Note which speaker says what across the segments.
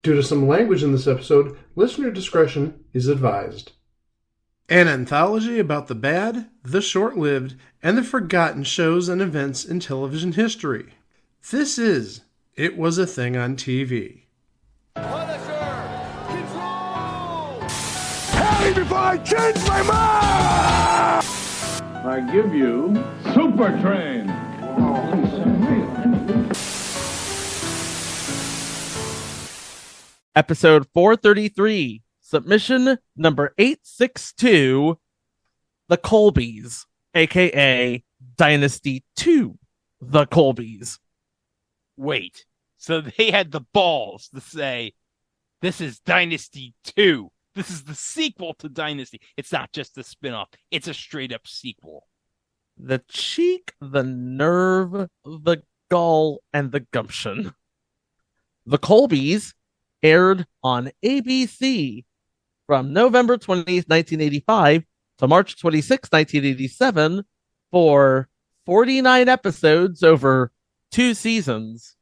Speaker 1: Due to some language in this episode, listener discretion is advised. An anthology about the bad, the short-lived, and the forgotten shows and events in television history. This is It Was a Thing on TV.
Speaker 2: Punisher! Control!
Speaker 3: Tell me before I change my mind!
Speaker 4: I give you Super Train.
Speaker 5: Episode 433, submission number 862, The Colbys, aka Dynasty 2, The Colbys.
Speaker 6: Wait, so they had the balls to say, this is Dynasty 2. This is the sequel to Dynasty. It's not just a spin-off. It's a straight-up sequel.
Speaker 5: The cheek, the nerve, the gall, and the gumption. The Colbys aired on ABC from November 20th, 1985 to March 26, 1987 for 49 episodes over 2 seasons.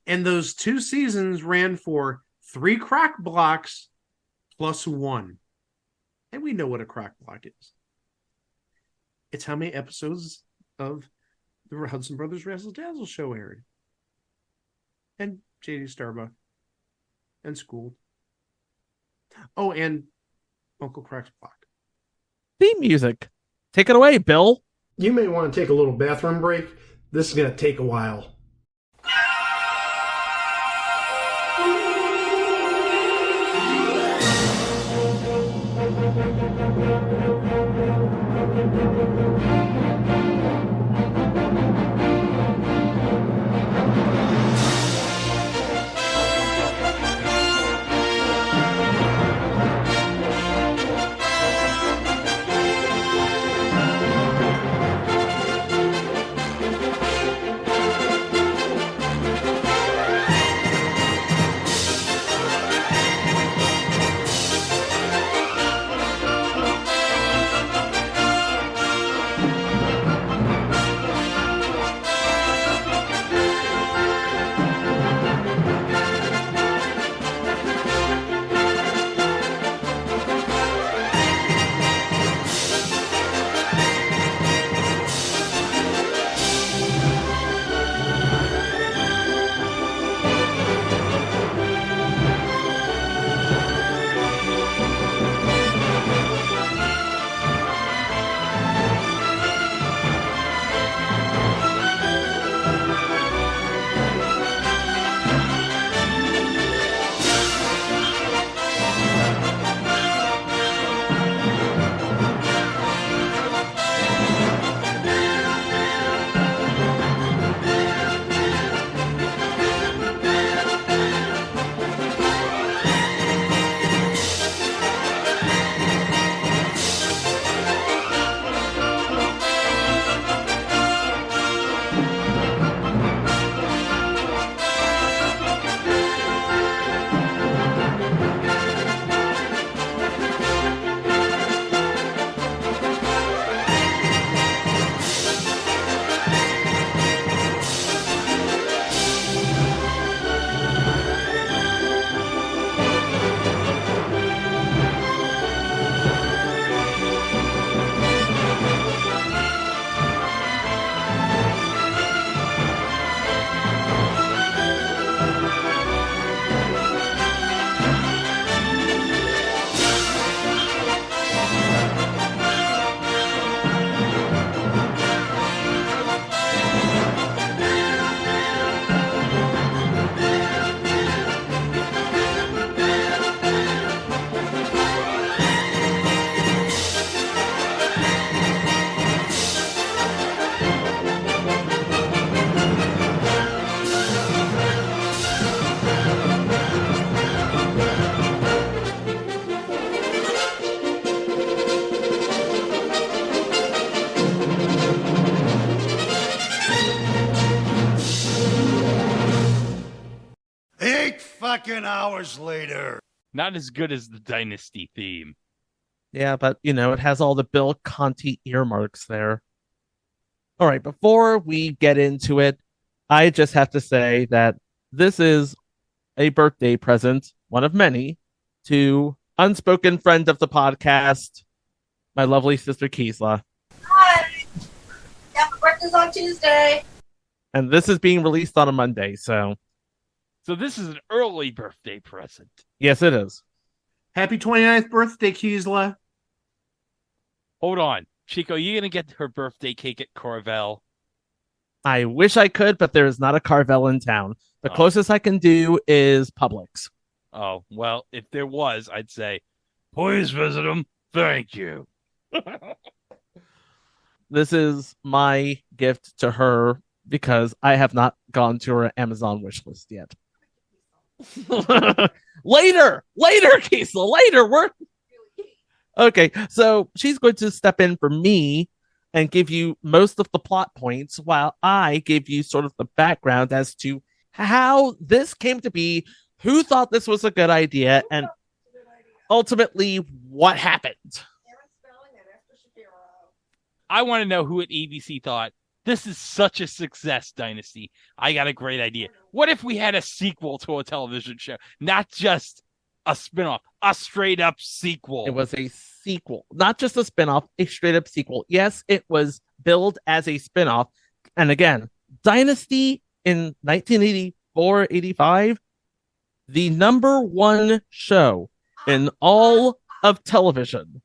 Speaker 1: And those 2 seasons ran for 3 crack blocks plus 1. And we know what a crack block is. It's how many episodes of the Hudson Brothers Razzle Dazzle show aired. And J.D. Starbuck. And Schooled. Oh, and Uncle Crack's Block.
Speaker 5: Theme music. Take it away, Bill.
Speaker 1: You may want to take a little bathroom break. This is going to take a while.
Speaker 3: Fucking hours later.
Speaker 6: Not as good as the Dynasty theme.
Speaker 5: Yeah, but, you know, it has all the Bill Conti earmarks there. All right, before we get into it, I just have to say that this is a birthday present, one of many, to unspoken friend of the podcast, my lovely sister Keesla.
Speaker 7: Hi. Yeah, my birthday's on Tuesday.
Speaker 5: And this is being released on a Monday, so
Speaker 6: So this is an early birthday present.
Speaker 5: yes, it is.
Speaker 1: Happy 29th birthday, Keesla.
Speaker 6: Hold on. Chico, you going to get her birthday cake at Carvel?
Speaker 5: I wish I could, but there is not a Carvel in town. The
Speaker 6: Oh.
Speaker 5: closest I can do is Publix.
Speaker 6: Oh, well, if there was, I'd say, please visit them. Thank you.
Speaker 5: This is my gift to her because I have not gone to her Amazon wish list yet. later, Kiesel, later. We're okay. So she's going to step in for me and give you most of the plot points while I give you sort of the background as to how this came to be, who thought this was a good idea, and ultimately what happened.
Speaker 6: I want to know who at ABC thought, this is such a success, Dynasty. I got a great idea. What if we had a sequel to a television show? Not just a spinoff, a straight up sequel.
Speaker 5: It was a sequel, not just a spinoff, a straight up sequel. Yes, it was billed as a spinoff. And again, Dynasty in 1984, 85, the number one show in all of television.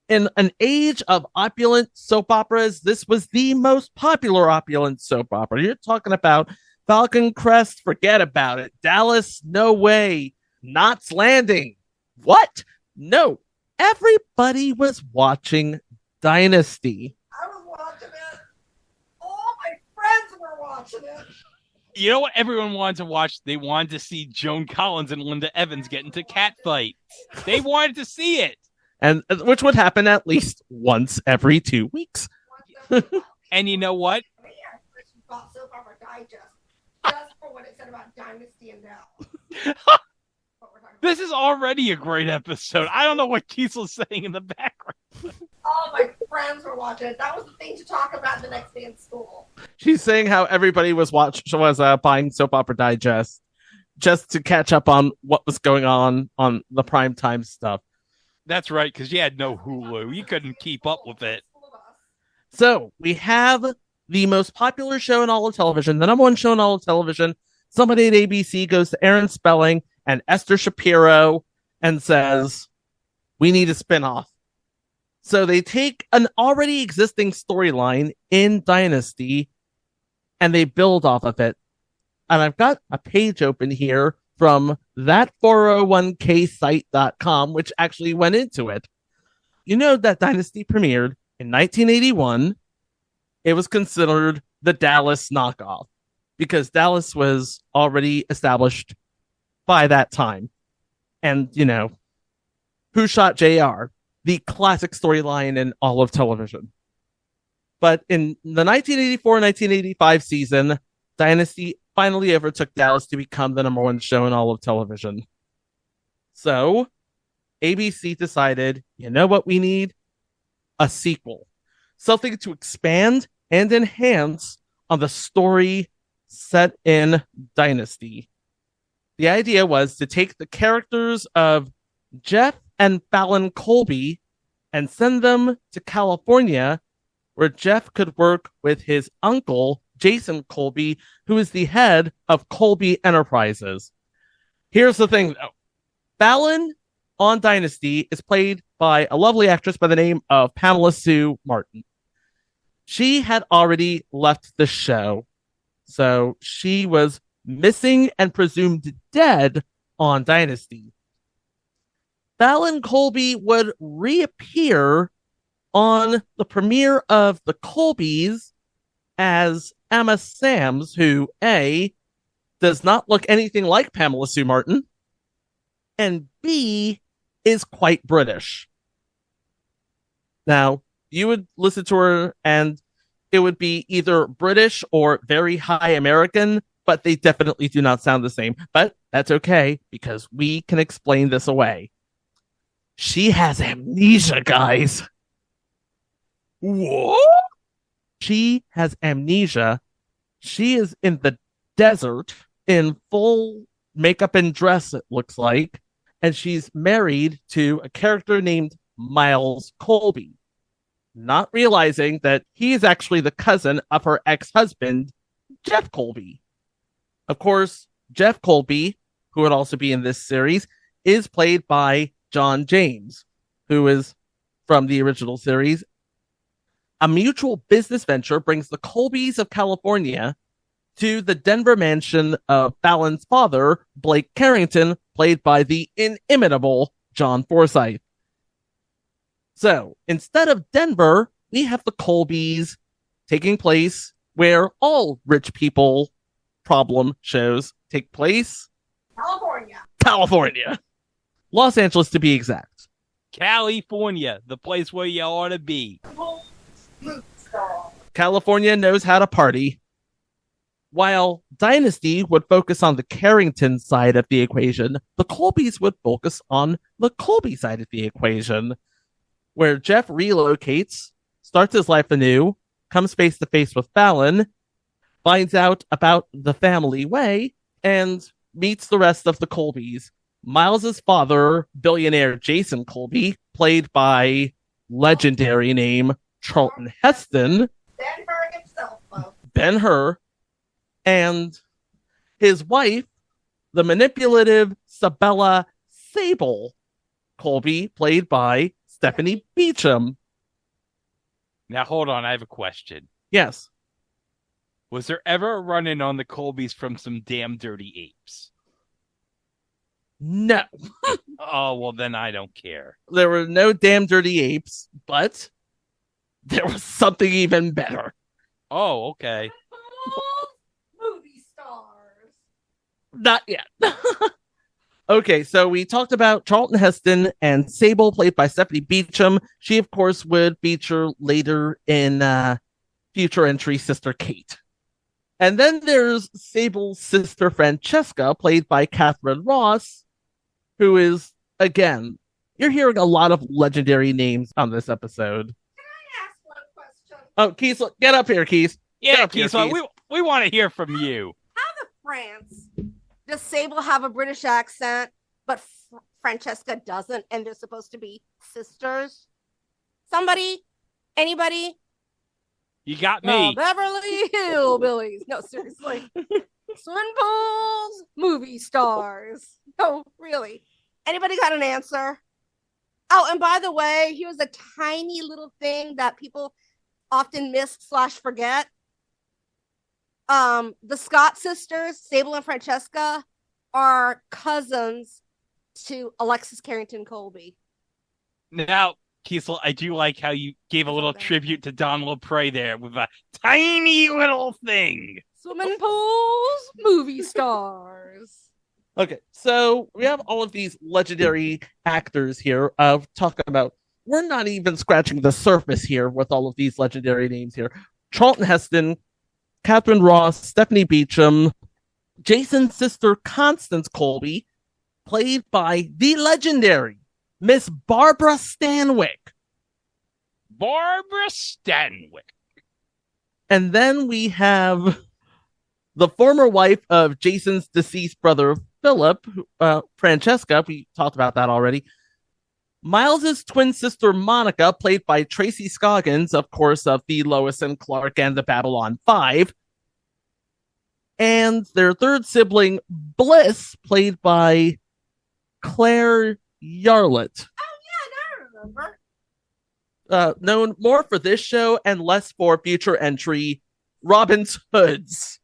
Speaker 5: In an age of opulent soap operas, this was the most popular opulent soap opera. You're talking about Falcon Crest, forget about it. Dallas, no way. Knots Landing. What? No. Everybody was watching Dynasty.
Speaker 7: I was watching it. All my friends were watching it.
Speaker 6: You know what everyone wanted to watch? They wanted to see Joan Collins and Linda Evans get into cat fights. They wanted to see it.
Speaker 5: And which would happen at least once every 2 weeks.
Speaker 6: And you know what?
Speaker 7: Bought Soap Opera Digest just for what it said about Dynasty and Now.
Speaker 6: This is already a great episode. I don't know what Kiesel's saying in the background.
Speaker 7: All my friends were watching it. That was the thing to talk about the next day in school.
Speaker 5: She's saying how everybody was buying Soap Opera Digest just to catch up on what was going on the primetime stuff.
Speaker 6: That's right, because you had no Hulu. You couldn't keep up with it.
Speaker 5: So we have the most popular show in all of television, the number one show in all of television. Somebody at ABC goes to Aaron Spelling and Esther Shapiro and says, we need a spinoff. So they take an already existing storyline in Dynasty and they build off of it. And I've got a page open here from that 401ksite.com, which actually went into it. You know that Dynasty premiered in 1981. It was considered the Dallas knockoff because Dallas was already established by that time. And, you know, Who Shot JR? The classic storyline in all of television. But in the 1984-1985 season, Dynasty finally overtook Dallas to become the number one show in all of television. So, ABC decided, you know what we need? A sequel. Something to expand and enhance on the story set in Dynasty. The idea was to take the characters of Jeff and Fallon Colby and send them to California, where Jeff could work with his uncle, Jason Colby, who is the head of Colby Enterprises. Here's the thing, though. Fallon on Dynasty is played by a lovely actress by the name of Pamela Sue Martin. She had already left the show, so she was missing and presumed dead on Dynasty. Fallon Colby would reappear on the premiere of The Colbys as Emma Sams, who A, does not look anything like Pamela Sue Martin, and B, is quite British. Now, you would listen to her and it would be either British or very high American, but they definitely do not sound the same. But that's okay, because we can explain this away. She has amnesia, guys.
Speaker 6: What?
Speaker 5: She has amnesia. She is in the desert in full makeup and dress, it looks like. And she's married to a character named Miles Colby, not realizing that he is actually the cousin of her ex-husband, Jeff Colby. Of course, Jeff Colby, who would also be in this series, is played by John James, who is from the original series. A mutual business venture brings the Colbys of California to the Denver mansion of Fallon's father, Blake Carrington, played by the inimitable John Forsythe. So, instead of Denver, we have the Colbys taking place where all rich people problem shows take place. California. Los Angeles, to be exact.
Speaker 6: California, the place where you ought to be.
Speaker 5: California knows how to party. While Dynasty would focus on the Carrington side of the equation, the Colbys would focus on the Colby side of the equation, where Jeff relocates, starts his life anew, comes face to face with Fallon, finds out about the family way, and meets the rest of the Colbys. Miles's father, billionaire Jason Colby, played by legendary name Charlton Heston,
Speaker 7: Ben-Hur himself, folks.
Speaker 5: Ben-Hur, and his wife, the manipulative Sabella Sable Colby, played by Stephanie Beacham.
Speaker 6: Now, hold on. I have a question.
Speaker 5: Yes.
Speaker 6: Was there ever a run-in on the Colbys from some damn dirty apes?
Speaker 5: No.
Speaker 6: Oh, well, then I don't care.
Speaker 5: There were no damn dirty apes, but there was something even better.
Speaker 6: Oh, okay.
Speaker 7: Movie stars.
Speaker 5: Not yet. Okay, so we talked about Charlton Heston and Sable, played by Stephanie Beacham. She, of course, would feature later in future entry Sister Kate. And then there's Sable's sister Francesca, played by Catherine Ross, who is, again, you're hearing a lot of legendary names on this episode.
Speaker 7: Can I ask one question?
Speaker 5: Oh, Keith, get up here, Keith. Get
Speaker 6: Yeah,
Speaker 5: up here,
Speaker 6: Keith,
Speaker 5: Keith.
Speaker 6: we want to hear from you.
Speaker 7: How the France does Sable have a British accent, but Francesca doesn't, and they're supposed to be sisters? Somebody? Anybody?
Speaker 6: You got me.
Speaker 7: Beverly Hillbillies. No, seriously. Swimming pools, movie stars. No, really. Anybody got an answer? Oh, and by the way, here's a tiny little thing that people often miss/forget. The Scott sisters, Sable and Francesca, are cousins to Alexis Carrington Colby.
Speaker 6: Now, Kiesel, I do like how you gave a little tribute to Don LePrey there with a tiny little thing.
Speaker 7: Swimming pools, movie stars.
Speaker 5: Okay, so we have all of these legendary actors here of talking about. We're not even scratching the surface here with all of these legendary names here. Charlton Heston, Catherine Ross, Stephanie Beacham, Jason's sister Constance Colby, played by the legendary Miss Barbara Stanwyck.
Speaker 6: Barbara Stanwyck.
Speaker 5: And then we have the former wife of Jason's deceased brother, Philip, Francesca. We talked about that already. Miles's twin sister, Monica, played by Tracy Scoggins, of course, of the Lois and Clark and the Babylon 5. And their third sibling, Bliss, played by Claire Yarlett.
Speaker 7: Oh, yeah, now I remember.
Speaker 5: Known more for this show and less for future entry, Robin's Hoods.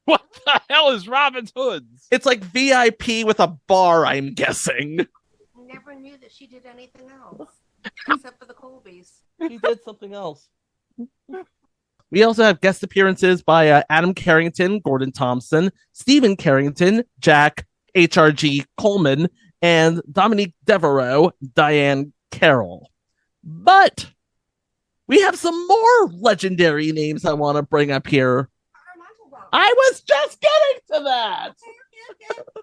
Speaker 6: What the hell is Robin's Hoods?
Speaker 5: It's like VIP with a bar, I'm guessing.
Speaker 7: I never knew that she did anything else except for the Colbys.
Speaker 5: She did something else. We also have guest appearances by Adam Carrington, Gordon Thompson, Stephen Carrington, Jack HRG Coleman, and Dominique Devereaux, Diane Carroll. But we have some more legendary names I want to bring up here. I was just getting to that.
Speaker 7: Okay.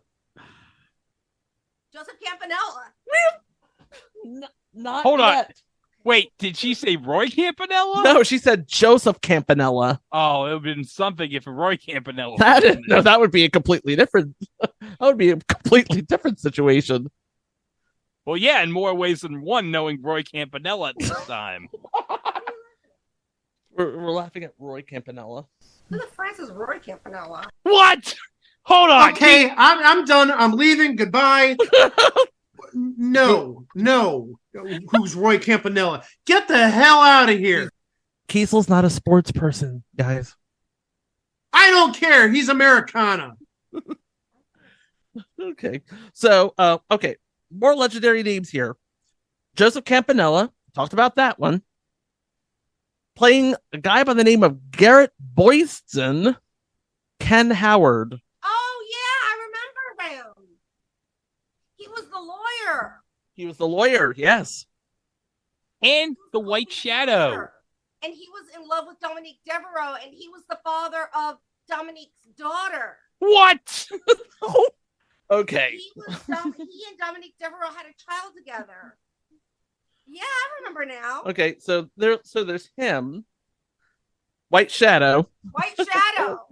Speaker 7: Joseph Campanella.
Speaker 5: Not
Speaker 6: Hold on.
Speaker 5: yet.
Speaker 6: Wait, did she say Roy Campanella?
Speaker 5: No, she said Joseph Campanella.
Speaker 6: Oh, it would have been something if Roy Campanella. was in it.
Speaker 5: That would be a completely different. That would be a completely different situation.
Speaker 6: Well, yeah, in more ways than one, knowing Roy Campanella at this time.
Speaker 5: We're laughing at Roy Campanella.
Speaker 7: Who the Francis is Roy Campanella?
Speaker 6: What? Hold on.
Speaker 1: Okay, I'm done. I'm leaving. Goodbye. No. Who's Roy Campanella? Get the hell out of here.
Speaker 5: Kiesel's not a sports person, guys.
Speaker 1: I don't care. He's Americana.
Speaker 5: Okay. So, okay. More legendary names here. Joseph Campanella. Talked about that one. Playing a guy by the name of Garrett Boyston. Ken Howard.
Speaker 7: Oh, yeah, I remember him. He was the lawyer.
Speaker 5: He was the lawyer, yes.
Speaker 6: And the White Shadow.
Speaker 7: And he was in love with Dominique Devereaux, and he was the father of Dominique's daughter.
Speaker 6: What?
Speaker 5: Okay.
Speaker 7: He and Dominique Devereaux had a child together. Yeah, I remember now.
Speaker 5: Okay, so there's him. White Shadow.
Speaker 7: White Shadow.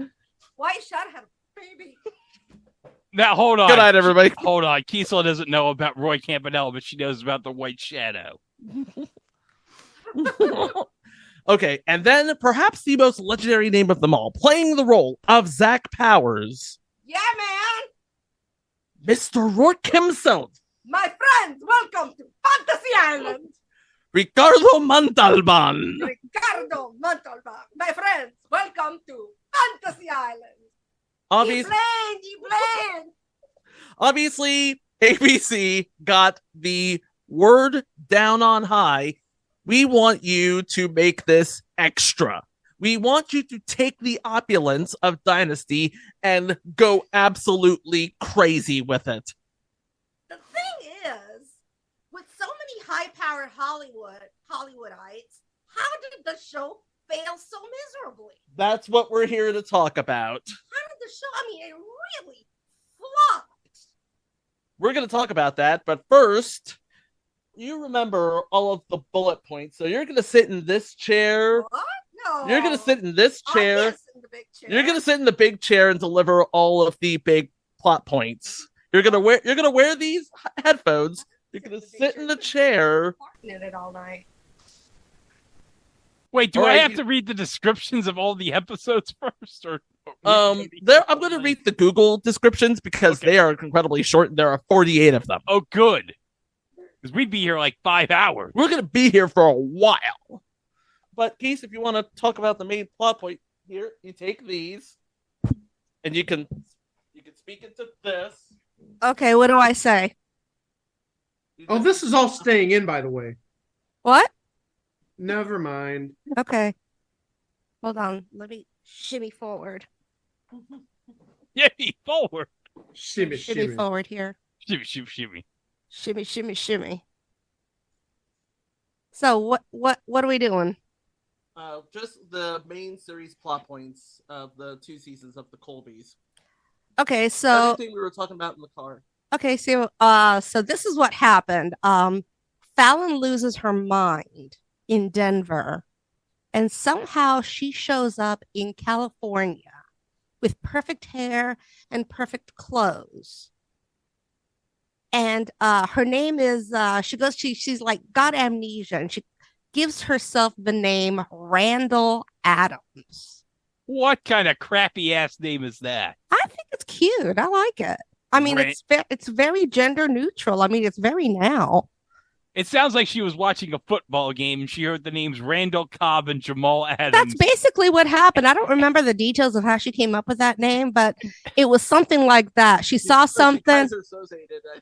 Speaker 7: White Shadow had a baby.
Speaker 6: Now, hold on.
Speaker 5: Good night, everybody.
Speaker 6: Hold on. Kiesel doesn't know about Roy Campanella, but she knows about the White Shadow.
Speaker 5: Okay, and then perhaps the most legendary name of them all, playing the role of Zach Powers.
Speaker 7: Yeah, man.
Speaker 5: Mr. Rourke himself.
Speaker 7: My friends, welcome to Fantasy Island.
Speaker 5: Ricardo Montalban.
Speaker 7: Ricardo Montalban. My friends, welcome to Fantasy Island.
Speaker 5: Obviously, ABC got the word down on high. We want you to make this extra. We want you to take the opulence of Dynasty and go absolutely crazy with it.
Speaker 7: The thing is, with so many high-powered Hollywoodites, how did the show fail so miserably?
Speaker 5: That's what we're here to talk about.
Speaker 7: How did the show? I mean, it really flopped.
Speaker 5: We're going to talk about that, but first, you remember all of the bullet points. So you're going to sit in this chair.
Speaker 7: What? No.
Speaker 5: You're going to sit in this chair.
Speaker 7: I can't sit in the big chair.
Speaker 5: You're going to sit in the big chair and deliver all of the big plot points. You're going to wear these headphones. You're going to sit in the chair.
Speaker 7: In it all night.
Speaker 6: Wait, do
Speaker 5: All
Speaker 6: I
Speaker 5: right,
Speaker 6: have to read the descriptions of all the episodes first?
Speaker 5: I'm going to read the Google descriptions because they are incredibly short and there are 48 of them.
Speaker 6: Oh, good. Because we'd be here like 5 hours.
Speaker 5: We're going to be here for a while. But, Keith, if you want to talk about the main plot point here, you take these and you can speak into this.
Speaker 7: Okay, what do I say?
Speaker 1: Oh, this is all staying in, by the way.
Speaker 7: What?
Speaker 1: Never mind.
Speaker 7: Okay. Hold on. Let me shimmy forward.
Speaker 6: Yeah, forward.
Speaker 1: Shimmy.
Speaker 7: Forward here.
Speaker 6: Shimmy.
Speaker 7: Shimmy. So what are we doing?
Speaker 5: Just the main series plot points of the 2 seasons of the Colbys.
Speaker 7: Okay, so
Speaker 5: Everything we were talking about in the car.
Speaker 7: okay, so this is what happened. Fallon loses her mind in Denver, and somehow she shows up in California with perfect hair and perfect clothes. And her name is she's like got amnesia, and she gives herself the name Randall Adams.
Speaker 6: What kind of crappy ass name is that?
Speaker 7: I think it's cute. I like it. I mean, it's very gender neutral. I mean, it's very now.
Speaker 6: It sounds like she was watching a football game and she heard the names Randall Cobb and Jamal Adams.
Speaker 7: That's basically what happened. I don't remember the details of how she came up with that name, but it was something like that. She saw something.
Speaker 5: I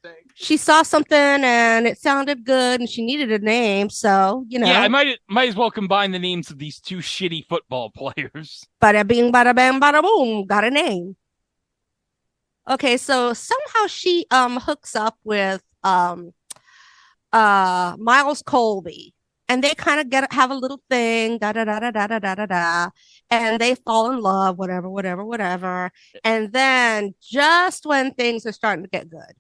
Speaker 5: think.
Speaker 7: She saw something and it sounded good, and she needed a name. So
Speaker 6: Yeah, I might as well combine the names of these 2 shitty football players.
Speaker 7: Bada bing, bada bang, bada boom. Got a name. Okay, so somehow she hooks up with Miles Colby, and they kind of have a little thing, and they fall in love, whatever. And then just when things are starting to get good,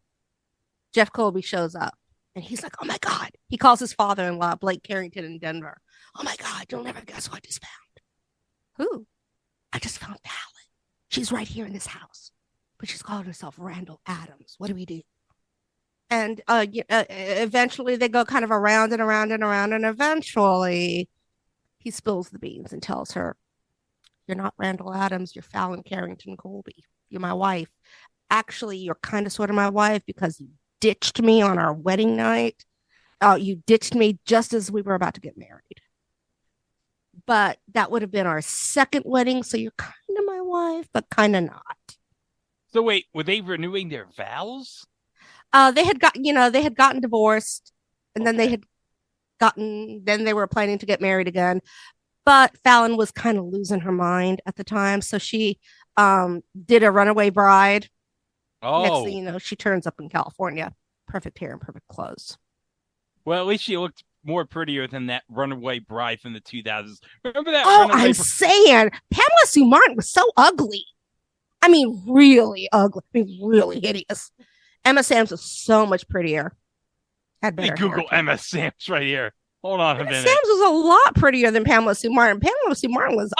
Speaker 7: Jeff Colby shows up. And he's like, oh my God. He calls his father-in-law, Blake Carrington in Denver. Oh my God, you'll never guess who I just found. Who? I just found Fallon. She's right here in this house. But she's calling herself Randall Adams. What do we do? And eventually they go kind of around and around and around. And eventually he spills the beans and tells her, you're not Randall Adams. You're Fallon Carrington Colby. You're my wife. Actually, you're kind of sort of my wife because you ditched me on our wedding night. You ditched me just as we were about to get married. But that would have been our second wedding. So you're kind of my wife, but kind of not.
Speaker 6: So wait, were they renewing their vows?
Speaker 7: They had gotten divorced, and then then they were planning to get married again. But Fallon was kind of losing her mind at the time, so she did a runaway bride.
Speaker 6: Oh,
Speaker 7: next thing you know, she turns up in California, perfect hair and perfect clothes.
Speaker 6: Well, at least she looked more prettier than that runaway bride from the 2000s. Remember that?
Speaker 7: Oh, I'm saying Pamela Sue Martin was so ugly. I mean, really ugly. I mean, really hideous. Emma Samms was so much prettier. Had better
Speaker 6: Google
Speaker 7: hair, too.
Speaker 6: Emma Samms right here. Hold on a
Speaker 7: Emma
Speaker 6: minute.
Speaker 7: Samms was a lot prettier than Pamela Sue Martin. Pamela Sue Martin was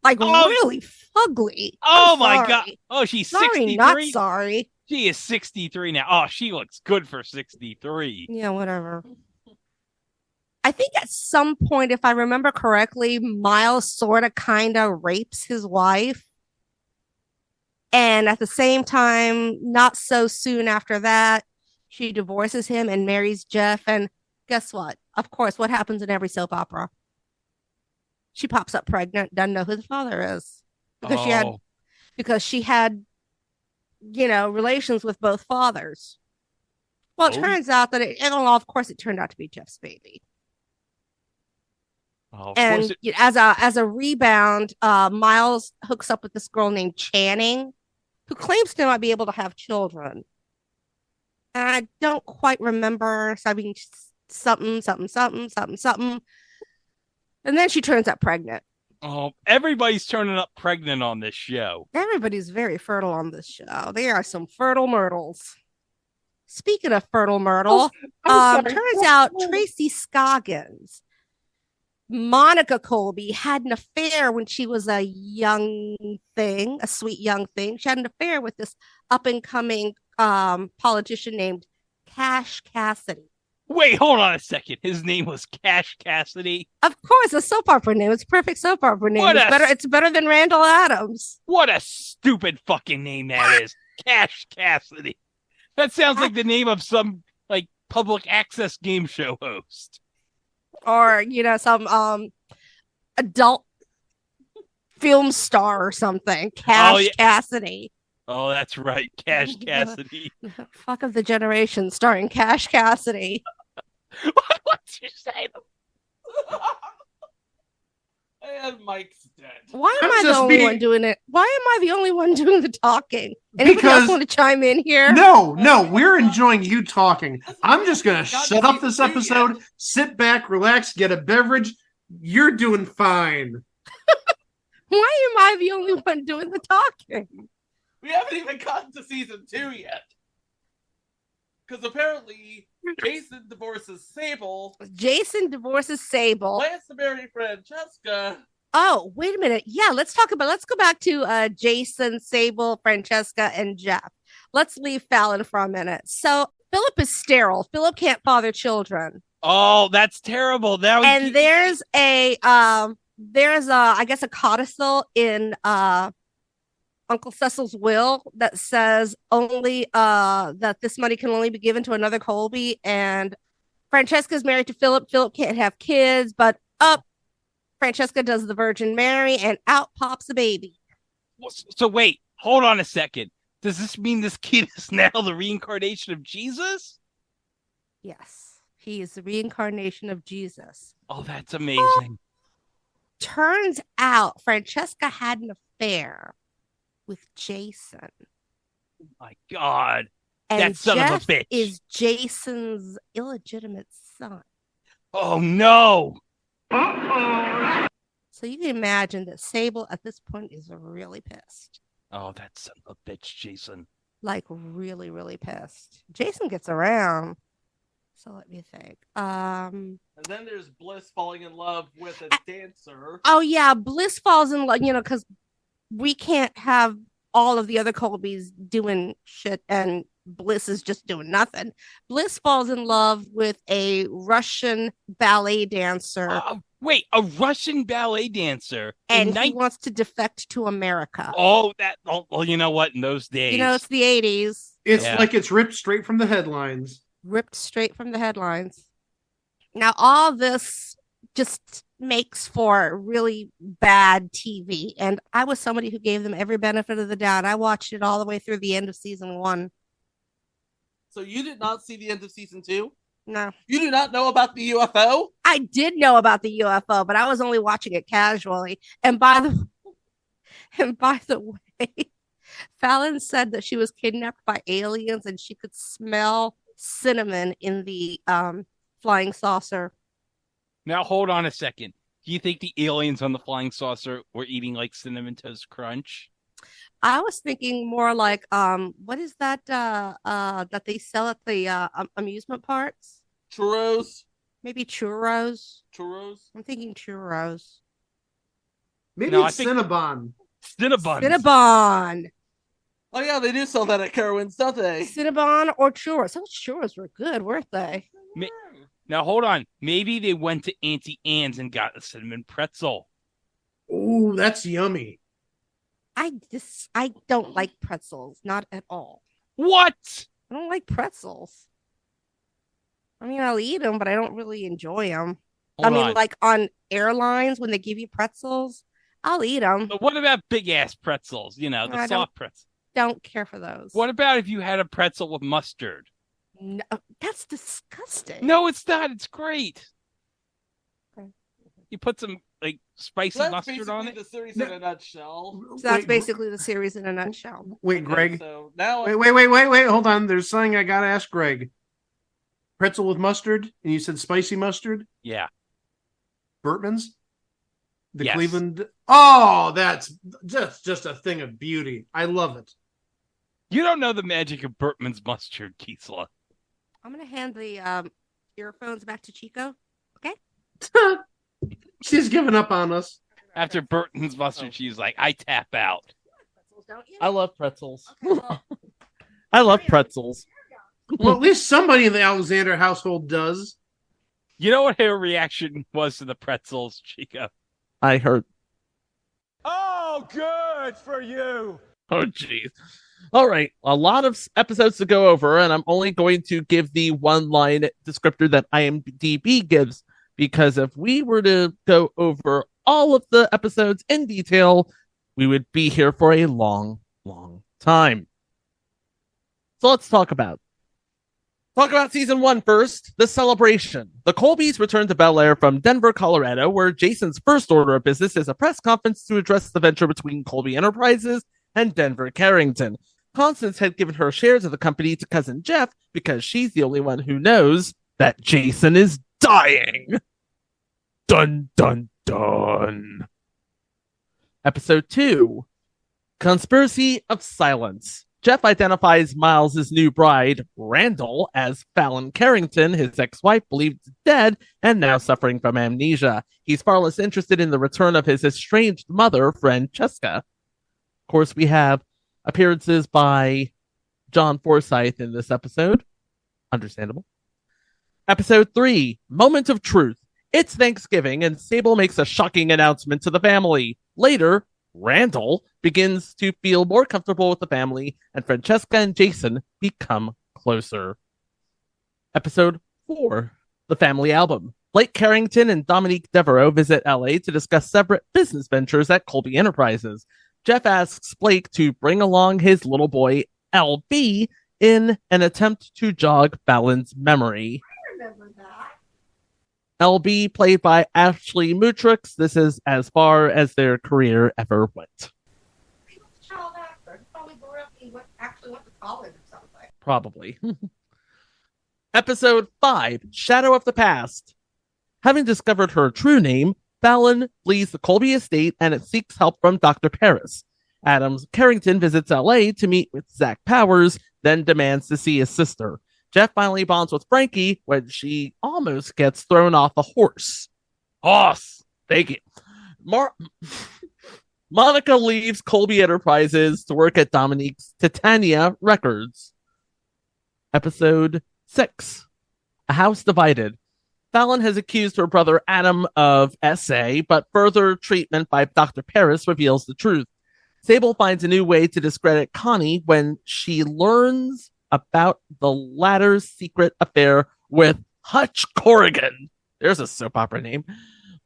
Speaker 7: really fugly.
Speaker 6: Oh
Speaker 7: I'm
Speaker 6: my
Speaker 7: sorry.
Speaker 6: God! Oh, she's
Speaker 7: Sorry,
Speaker 6: 63.
Speaker 7: not sorry.
Speaker 6: She is 63 now. Oh, she looks good for 63.
Speaker 7: Yeah, whatever. I think at some point, if I remember correctly, Miles sort of kind of rapes his wife. And at the same time, not so soon after that, she divorces him and marries Jeff. And guess what? Of course, what happens in every soap opera? She pops up pregnant, doesn't know who the father is. Because she had relations with both fathers. Well, it turns out that of course it turned out to be Jeff's baby. And as a rebound, Miles hooks up with this girl named Channing, who claims to not be able to have children. And I don't quite remember. So I mean, something. And then she turns up pregnant.
Speaker 6: Oh, everybody's turning up pregnant on this show.
Speaker 7: Everybody's very fertile on this show. They are some fertile myrtles. Speaking of fertile myrtle, turns out Tracy Scoggins, Monica Colby, had an affair when she was a sweet young thing. She had an affair with this up-and-coming politician named Cash Cassidy.
Speaker 6: Wait, hold on a second. His name was Cash Cassidy?
Speaker 7: Of course, a soap opera name. It's a perfect soap opera name. It's better than Randall Adams.
Speaker 6: What a stupid fucking name that is. Cash Cassidy. That sounds like the name of some public access game show host.
Speaker 7: Or, some adult film star or something. Cash Cassidy.
Speaker 6: Oh, that's right. Cash Cassidy.
Speaker 7: Fuck of the Generation starring Cash Cassidy.
Speaker 6: What'd you say?
Speaker 5: And Mike's dead.
Speaker 7: Why am I the only one doing it? Why am I the only one doing the talking? Anybody else want to chime in here?
Speaker 1: No, we're enjoying you talking. I'm just going to shut up this episode, sit back, relax, get a beverage. You're doing fine.
Speaker 7: Why am I the only one doing the talking?
Speaker 5: We haven't even gotten to season 2 yet. Because apparently Jason divorces Sable. Plans to marry Francesca.
Speaker 7: Oh, wait a minute. Yeah, let's go back to Jason, Sable, Francesca, and Jeff. Let's leave Fallon for a minute. So Philip is sterile. Philip can't father children.
Speaker 6: Oh, that's terrible.
Speaker 7: And there's I guess a codicil in Uncle Cecil's will that says only that this money can only be given to another Colby, and Francesca's married to Philip. Philip can't have kids, but Francesca does the Virgin Mary, and out pops a baby.
Speaker 6: So wait, hold on a second. Does this mean this kid is now the reincarnation of Jesus?
Speaker 7: Yes, he is the reincarnation of Jesus.
Speaker 6: Oh, that's amazing.
Speaker 7: Turns out Francesca had an affair with Jason.
Speaker 6: Oh my God.
Speaker 7: And
Speaker 6: that son
Speaker 7: Jeff
Speaker 6: of a bitch
Speaker 7: is Jason's illegitimate son.
Speaker 6: Oh no.
Speaker 7: So you can imagine that Sable at this point is really pissed.
Speaker 6: Oh, that son of a bitch, Jason.
Speaker 7: Like really, really pissed. Jason gets around. So let me think.
Speaker 5: And then there's Bliss falling in love with a dancer.
Speaker 7: Oh yeah, Bliss falls in love, because we can't have all of the other Colbys doing shit and Bliss is just doing nothing. Bliss falls in love with a Russian ballet dancer.
Speaker 6: Wait, a Russian ballet dancer,
Speaker 7: and he wants to defect to America.
Speaker 6: Well, you know what? In those days,
Speaker 7: it's the 80s.
Speaker 1: It's like it's ripped straight from the headlines.
Speaker 7: Ripped straight from the headlines. Now, all this just makes for really bad TV. And I was somebody who gave them every benefit of the doubt. I watched it all the way through the end of season 1.
Speaker 5: So you did not see the end of season 2?
Speaker 7: No.
Speaker 5: You do not know about the UFO?
Speaker 7: I did know about the UFO, but I was only watching it casually. And by the way, Fallon said that she was kidnapped by aliens and she could smell cinnamon in the flying saucer.
Speaker 6: Now hold on a second. Do you think the aliens on the flying saucer were eating like Cinnamon Toast Crunch?
Speaker 7: I was thinking more like what is that that they sell at the amusement parks?
Speaker 5: Churros.
Speaker 7: Maybe churros.
Speaker 5: Churros.
Speaker 7: I'm thinking churros.
Speaker 1: Maybe it's Cinnabon.
Speaker 7: Cinnabon.
Speaker 5: Oh yeah, they do sell that at Carowinds, don't they?
Speaker 7: Cinnabon or churros. Those churros were good, weren't they?
Speaker 6: Now hold on. Maybe they went to Auntie Anne's and got a cinnamon pretzel.
Speaker 1: Ooh, that's yummy.
Speaker 7: I don't like pretzels, not at all.
Speaker 6: What?
Speaker 7: I don't like pretzels. I mean, I'll eat them, but I don't really enjoy them. Like on airlines when they give you pretzels, I'll eat them.
Speaker 6: But what about big ass pretzels? The soft pretzels.
Speaker 7: Don't care for those.
Speaker 6: What about if you had a pretzel with mustard?
Speaker 7: No, that's disgusting.
Speaker 6: No, it's not. It's great.
Speaker 7: Okay.
Speaker 6: You put some spicy mustard on it.
Speaker 5: The series in a nutshell.
Speaker 7: So that's basically the series in a nutshell.
Speaker 1: Wait, Greg.
Speaker 5: So now
Speaker 1: Wait. Hold on. There's something I gotta ask Greg. Pretzel with mustard, and you said spicy mustard?
Speaker 6: Yeah.
Speaker 1: Bertman's? The
Speaker 6: Yes.
Speaker 1: Cleveland. Oh, that's just a thing of beauty. I love it.
Speaker 6: You don't know the magic of Bertman's mustard, Kiesla.
Speaker 7: I'm gonna hand the earphones back to Chico. Okay.
Speaker 1: She's given up on us.
Speaker 6: After Bertman's mustard, she's like, I tap out.
Speaker 7: Pretzels, don't you?
Speaker 5: I love pretzels.
Speaker 7: Okay, well,
Speaker 5: I love pretzels.
Speaker 1: Well, at least somebody in the Alexander household does.
Speaker 6: You know what her reaction was to the pretzels, Chico?
Speaker 5: I heard.
Speaker 3: Oh, good for you.
Speaker 5: Oh, jeez. All right. A lot of episodes to go over, and I'm only going to give the one-line descriptor that IMDb gives, because if we were to go over all of the episodes in detail, we would be here for a long, long time. So let's talk about season 1 first, The Celebration. The Colbys return to Bel Air from Denver, Colorado, where Jason's first order of business is a press conference to address the venture between Colby Enterprises and Denver Carrington. Constance had given her shares of the company to cousin Jeff because she's the only one who knows that Jason is dying. Dun, dun, dun. Episode 2, Conspiracy of Silence. Jeff identifies Miles' new bride, Randall, as Fallon Carrington, his ex-wife, believed dead and now suffering from amnesia. He's far less interested in the return of his estranged mother, Francesca. Of course, we have appearances by John Forsythe in this episode. Understandable. Episode 3, Moment of Truth. It's Thanksgiving, and Sable makes a shocking announcement to the family. Later, Randall begins to feel more comfortable with the family, and Francesca and Jason become closer. Episode 4, The Family Album. Blake Carrington and Dominique Devereaux visit LA to discuss separate business ventures at Colby Enterprises. Jeff asks Blake to bring along his little boy, LB, in an attempt to jog Fallon's memory.
Speaker 7: I remember that.
Speaker 5: LB, played by Ashley Mutrux. This is as far as their career ever went.
Speaker 7: He was a child actor. He probably grew up and actually went to college or something.
Speaker 5: Probably. Episode 5, Shadow of the Past. Having discovered her true name, Fallon flees the Colby estate and it seeks help from Dr. Paris. Adams Carrington visits LA to meet with Zach Powers, then demands to see his sister. Jeff finally bonds with Frankie when she almost gets thrown off a horse. Horse! Thank you. Monica leaves Colby Enterprises to work at Dominique's Titania Records. Episode 6. A House Divided. Fallon has accused her brother Adam of SA, but further treatment by Dr. Paris reveals the truth. Sable finds a new way to discredit Connie when she learns about the latter's secret affair with Hutch Corrigan. There's a soap opera name.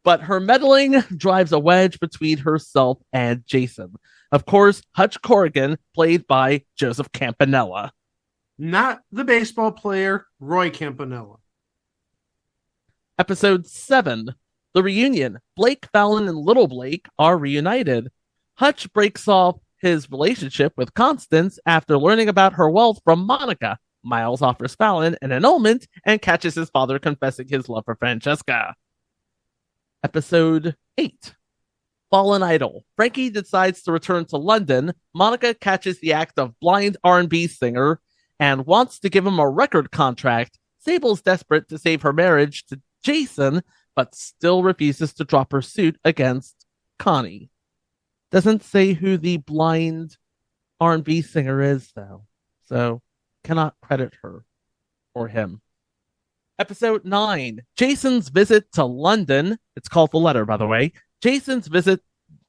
Speaker 5: But her meddling drives a wedge between herself and Jason. Of course, Hutch Corrigan, played by Joseph Campanella.
Speaker 1: Not the baseball player, Roy Campanella.
Speaker 5: Episode 7. The Reunion. Blake, Fallon, and Little Blake are reunited. Hutch breaks off his relationship with Constance after learning about her wealth from Monica. Miles offers Fallon an annulment and catches his father confessing his love for Francesca. Episode 8. Fallen Idol. Frankie decides to return to London. Monica catches the act of blind R&B singer and wants to give him a record contract. Sable's desperate to save her marriage to Jason, but still refuses to drop her suit against Connie. Doesn't say who the blind R&B singer is, though, so cannot credit her or him. Episode 9. Jason's visit to London. It's called The Letter, by the way. Jason's visit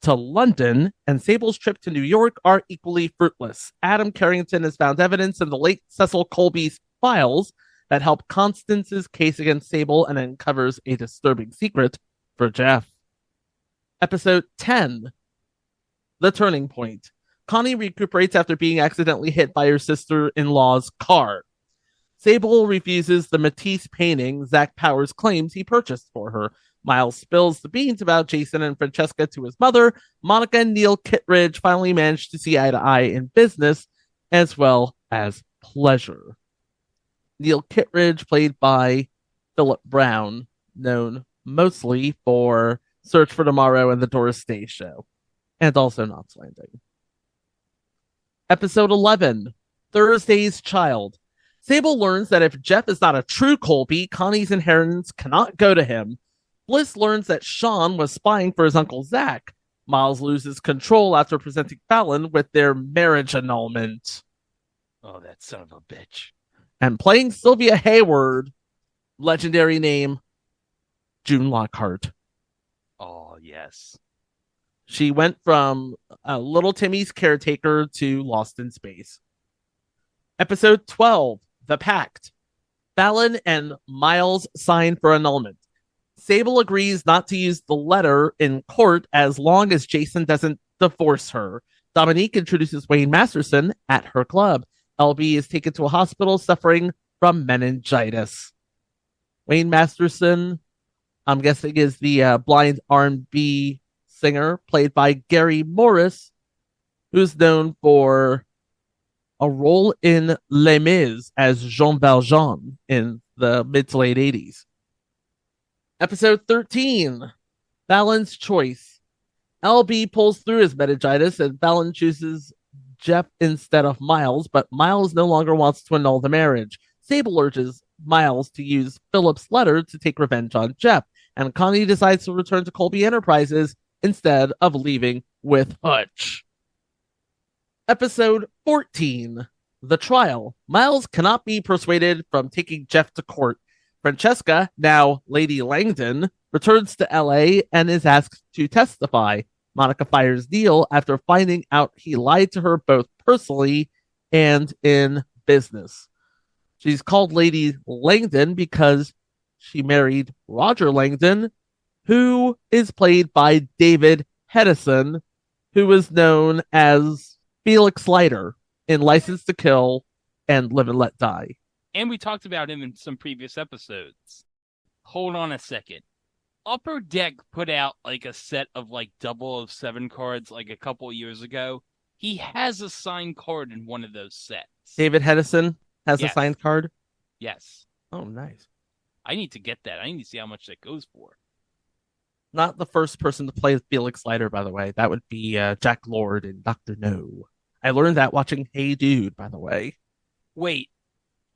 Speaker 5: to London and Sable's trip to New York are equally fruitless. Adam Carrington has found evidence in the late Cecil Colby's files that help Constance's case against Sable and uncovers a disturbing secret for Jeff. Episode 10. The Turning Point. Connie recuperates after being accidentally hit by her sister-in-law's car. Sable refuses the Matisse painting Zach Powers claims he purchased for her. Miles spills the beans about Jason and Francesca to his mother. Monica and Neil Kittredge finally manage to see eye to eye in business as well as pleasure. Neil Kittredge, played by Philip Brown, known mostly for Search for Tomorrow and The Doris Day Show, and also Knots Landing. Episode 11. Thursday's Child. Sable learns that if Jeff is not a true Colby, Connie's inheritance cannot go to him. Bliss learns that Sean was spying for his uncle Zach. Miles loses control after presenting Fallon with their marriage annulment.
Speaker 6: Oh, that son of a bitch.
Speaker 5: And playing Sylvia Hayward, legendary name, June Lockhart.
Speaker 6: Oh, yes.
Speaker 5: She went from Little Timmy's caretaker to Lost in Space. Episode 12. The Pact. Fallon and Miles sign for annulment. Sable agrees not to use the letter in court as long as Jason doesn't divorce her. Dominique introduces Wayne Masterson at her club. LB is taken to a hospital suffering from meningitis. Wayne Masterson, I'm guessing, is the blind R&B singer played by Gary Morris, who's known for a role in Les Mis as Jean Valjean in the mid to late 80s. Episode 13. Fallon's Choice. LB pulls through his meningitis and Fallon chooses Jeff instead of Miles, but Miles no longer wants to annul the marriage. Sable urges Miles to use Philip's letter to take revenge on Jeff, and Connie decides to return to Colby Enterprises instead of leaving with Hutch. Episode 14. The Trial. Miles cannot be persuaded from taking Jeff to court. Francesca, now Lady Langdon, returns to LA and is asked to testify. Monica fires Neil after finding out he lied to her both personally and in business. She's called Lady Langdon because she married Roger Langdon, who is played by David Hedison, who is known as Felix Leiter in License to Kill and Live and Let Die.
Speaker 6: And we talked about him in some previous episodes. Hold on a second. Upper Deck put out like a set of like 007 cards like a couple of years ago. He has a signed card in one of those sets.
Speaker 5: David Hedison has
Speaker 6: Yes.
Speaker 5: a signed card?
Speaker 6: Yes.
Speaker 5: Oh, nice.
Speaker 6: I need to get that. I need to see how much that goes for.
Speaker 5: Not the first person to play Felix Leiter, by the way. That would be Jack Lord in Dr. No. I learned that watching Hey Dude, by the way.
Speaker 6: Wait.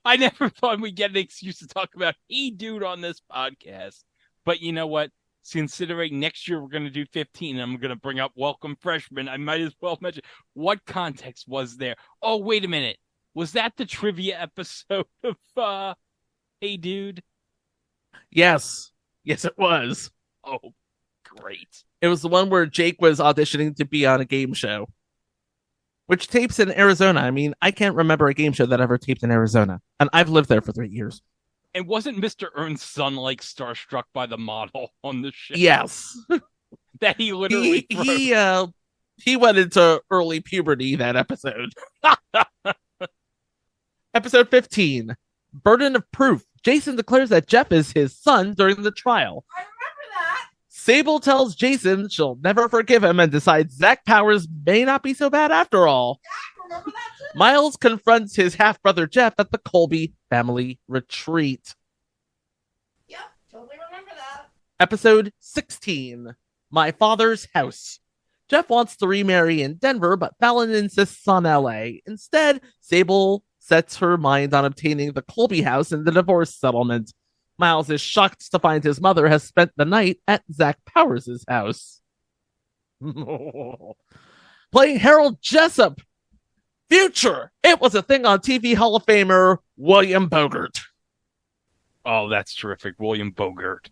Speaker 6: I never thought we'd get an excuse to talk about Hey Dude on this podcast. But you know what? Considering next year we're going to do 15, and I'm going to bring up Welcome Freshmen, I might as well mention what context was there. Oh, wait a minute. Was that the trivia episode of Hey Dude?
Speaker 5: Yes. Yes, it was.
Speaker 6: Oh, great.
Speaker 5: It was the one where Jake was auditioning to be on a game show, which tapes in Arizona. I mean, I can't remember a game show that ever taped in Arizona, and I've lived there for 3 years.
Speaker 6: And wasn't Mr. Ern's son like starstruck by the model on the show?
Speaker 5: Yes.
Speaker 6: That he literally
Speaker 5: he went into early puberty that episode. Episode 15, Burden of Proof. Jason declares that Jeff is his son during the trial.
Speaker 7: I remember that.
Speaker 5: Sable tells Jason she'll never forgive him and decides Zach Powers may not be so bad after all.
Speaker 7: I remember that too.
Speaker 5: Miles confronts his half-brother Jeff at the Colby family retreat.
Speaker 7: Yep, totally remember that.
Speaker 5: Episode 16, My Father's House. Jeff wants to remarry in Denver, but Fallon insists on LA. Instead, Sable sets her mind on obtaining the Colby house in the divorce settlement. Miles is shocked to find his mother has spent the night at Zach Powers' house. Playing Harold Jessup. Future. It was a thing on TV Hall of Famer William Bogert.
Speaker 6: Oh, that's terrific. William Bogert.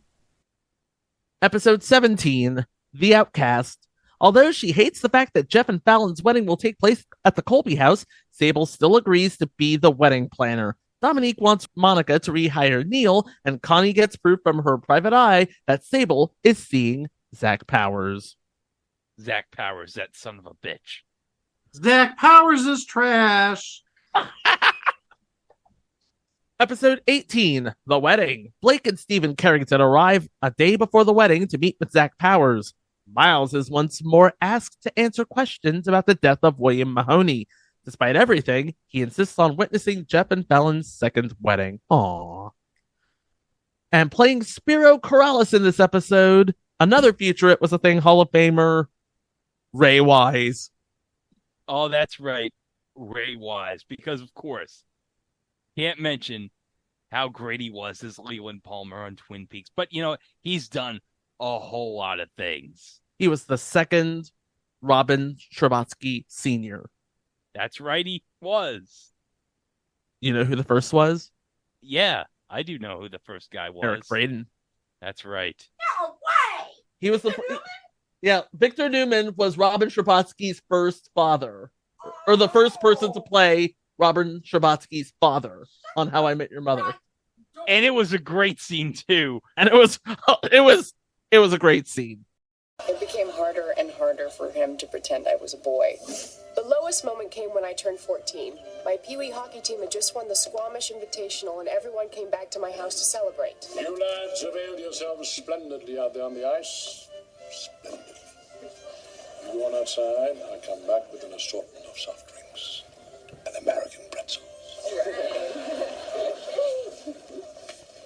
Speaker 5: Episode 17, The Outcast. Although she hates the fact that Jeff and Fallon's wedding will take place at the Colby house, Sable still agrees to be the wedding planner. Dominique wants Monica to rehire Neil, and Connie gets proof from her private eye that Sable is seeing Zach Powers.
Speaker 6: Zach Powers, that son of a bitch.
Speaker 1: Zach Powers is trash.
Speaker 5: Episode 18, The Wedding. Blake and Stephen Carrington arrive a day before the wedding to meet with Zach Powers. Miles is once more asked to answer questions about the death of William Mahoney. Despite everything, he insists on witnessing Jeff and Fallon's second wedding. Aww. And playing Spiro Corrales in this episode, another future It Was a Thing Hall of Famer, Ray Wise.
Speaker 6: Oh, that's right. Ray Wise. Because, of course, can't mention how great he was as Leland Palmer on Twin Peaks. But, you know, he's done a whole lot of things.
Speaker 5: He was the second Robin Scherbatsky Sr.
Speaker 6: That's right, he was.
Speaker 5: You know who the first was?
Speaker 6: Yeah, I do know who the first guy was.
Speaker 5: Eric Braeden.
Speaker 6: That's right.
Speaker 7: No way.
Speaker 5: He was yeah, Victor Newman was Robin Scherbatsky's first father, or the first person to play Robin Scherbatsky's father on How I Met Your Mother.
Speaker 6: And it was a great scene too.
Speaker 5: And it was a great scene.
Speaker 8: It became harder and harder for him to pretend I was a boy. The lowest moment came when I turned 14. My Pee Wee hockey team had just won the Squamish Invitational, and everyone came back to my house to celebrate.
Speaker 9: You lads availed yourselves splendidly out there on the ice. Splendid. You go on outside, I come back with an assortment of soft drinks and American pretzels.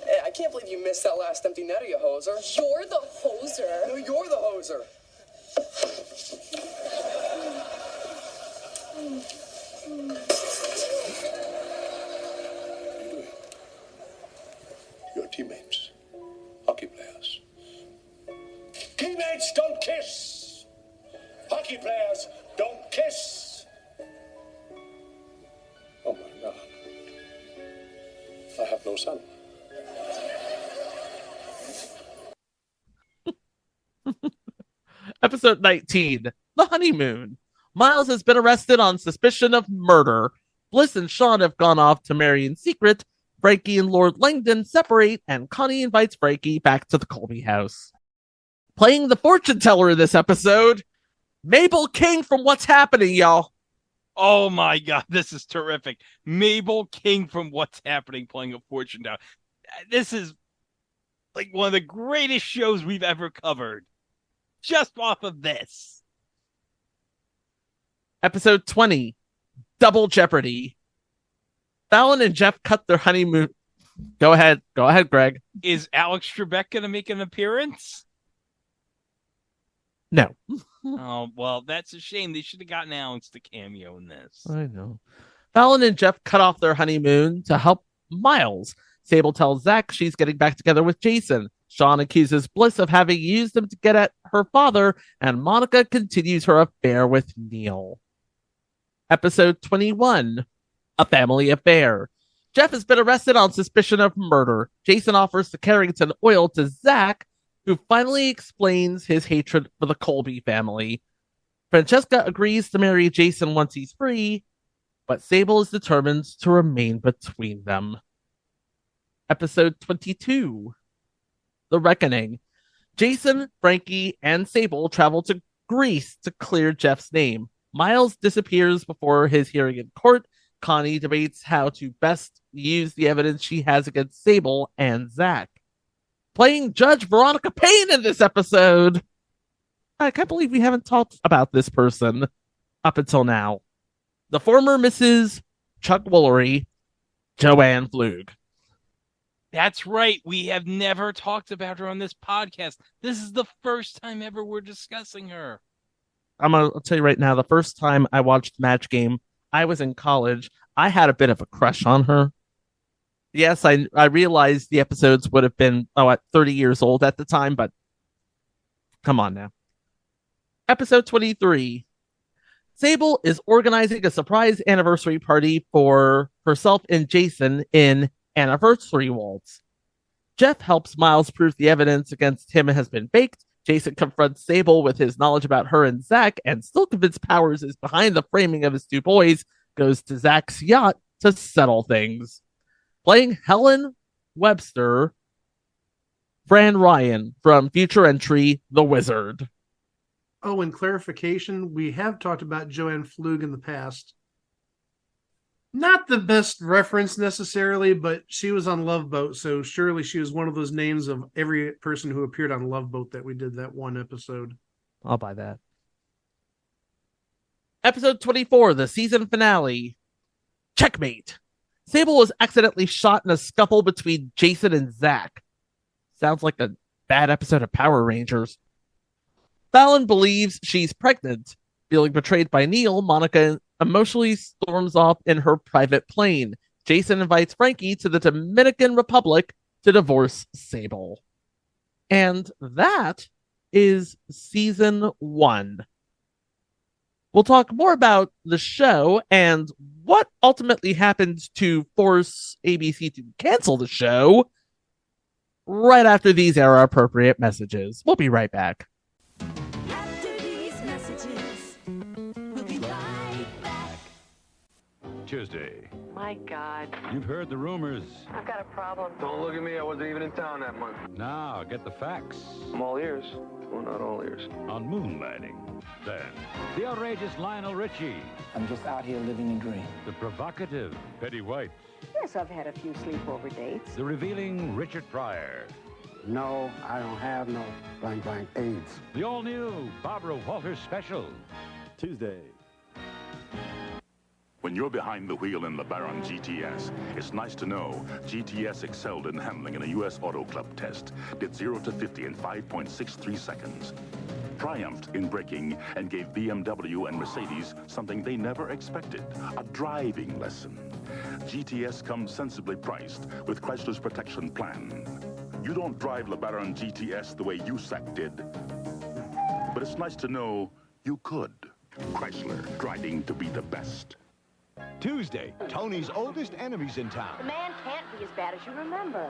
Speaker 8: Hey, I can't believe you missed that last empty net, you hoser.
Speaker 10: You're the hoser.
Speaker 8: No, you're the hoser.
Speaker 9: Your teammates, hockey players. Teammates don't kiss. Hockey players don't kiss. Oh my God. I have no son.
Speaker 5: Episode 19, The Honeymoon. Miles has been arrested on suspicion of murder. Bliss and Sean have gone off to marry in secret. Frankie and Lord Langdon separate, and Connie invites Frankie back to the Colby house. Playing the fortune teller in this episode, Mabel King from What's Happening, y'all.
Speaker 6: Oh my God, this is terrific. Mabel King from What's Happening playing a fortune teller. This is like one of the greatest shows we've ever covered. Just off of this.
Speaker 5: Episode 20, Double Jeopardy. Fallon and Jeff cut their honeymoon. Go ahead, Greg.
Speaker 6: Is Alex Trebek going to make an appearance?
Speaker 5: No.
Speaker 6: Oh, well, that's a shame. They should have gotten Alex to cameo in this.
Speaker 5: I know. Fallon and Jeff cut off their honeymoon to help Miles. Sable tells Zach she's getting back together with Jason. Sean accuses Bliss of having used him to get at her father, and Monica continues her affair with Neil. Episode 21, A Family Affair. Jeff has been arrested on suspicion of murder. Jason offers the Carrington oil to Zach, who finally explains his hatred for the Colby family. Francesca agrees to marry Jason once he's free, but Sable is determined to remain between them. Episode 22, The Reckoning. Jason, Frankie, and Sable travel to Greece to clear Jeff's name. Miles disappears before his hearing in court. Connie debates how to best use the evidence she has against Sable and Zach. Playing Judge Veronica Payne in this episode. I can't believe we haven't talked about this person up until now. The former Mrs. Chuck Woolery, Joanne Flug.
Speaker 6: That's right. We have never talked about her on this podcast. This is the first time ever we're discussing her.
Speaker 5: I'll tell you right now, the first time I watched Match Game, I was in college. I had a bit of a crush on her. Yes, I realized the episodes would have been, at 30 years old at the time, but come on now. Episode 23. Sable is organizing a surprise anniversary party for herself and Jason in Anniversary Waltz. Jeff helps Miles prove the evidence against him has been baked. Jason confronts Sable with his knowledge about her and Zach, and still convinced Powers is behind the framing of his two boys, goes to Zach's yacht to settle things. Playing Helen Webster, Fran Ryan from future entry The Wizard.
Speaker 1: Oh, and clarification, we have talked about Joanne Flug in the past. Not the best reference necessarily, but she was on Love Boat, so surely she was one of those names of every person who appeared on Love Boat that we did that one episode.
Speaker 5: I'll buy that. Episode 24, the season finale. Checkmate. Sable was accidentally shot in a scuffle between Jason and Zach. Sounds like a bad episode of Power Rangers. Fallon believes she's pregnant. Feeling betrayed by Neil, Monica emotionally storms off in her private plane. Jason invites Frankie to the Dominican Republic to divorce Sable. And that is season 1. We'll talk more about the show and what ultimately happened to force ABC to cancel the show right after these era-appropriate messages. We'll be right back.
Speaker 3: Tuesday.
Speaker 11: My God.
Speaker 3: You've heard the rumors.
Speaker 11: I've got a problem.
Speaker 2: Don't look at me. I wasn't even in town that month.
Speaker 3: Now, get the facts.
Speaker 2: I'm all ears. Well, not all ears.
Speaker 3: On moonlighting. Then, the outrageous Lionel Richie.
Speaker 12: I'm just out here living a dream.
Speaker 3: The provocative Betty White.
Speaker 11: Yes, I've had a few sleepover dates.
Speaker 3: The revealing Richard Pryor.
Speaker 12: No, I don't have no blank AIDS.
Speaker 3: The all-new Barbara Walters special.
Speaker 13: Tuesday.
Speaker 14: When you're behind the wheel in LeBaron GTS, it's nice to know GTS excelled in handling in a U.S. Auto Club test, did 0 to 50 in 5.63 seconds, triumphed in braking, and gave BMW and Mercedes something they never expected, a driving lesson. GTS comes sensibly priced with Chrysler's protection plan. You don't drive LeBaron GTS the way USAC did, but it's nice to know you could. Chrysler, driving to be the best.
Speaker 13: Tuesday, Tony's oldest enemy's in town.
Speaker 11: The man can't be as bad as you remember.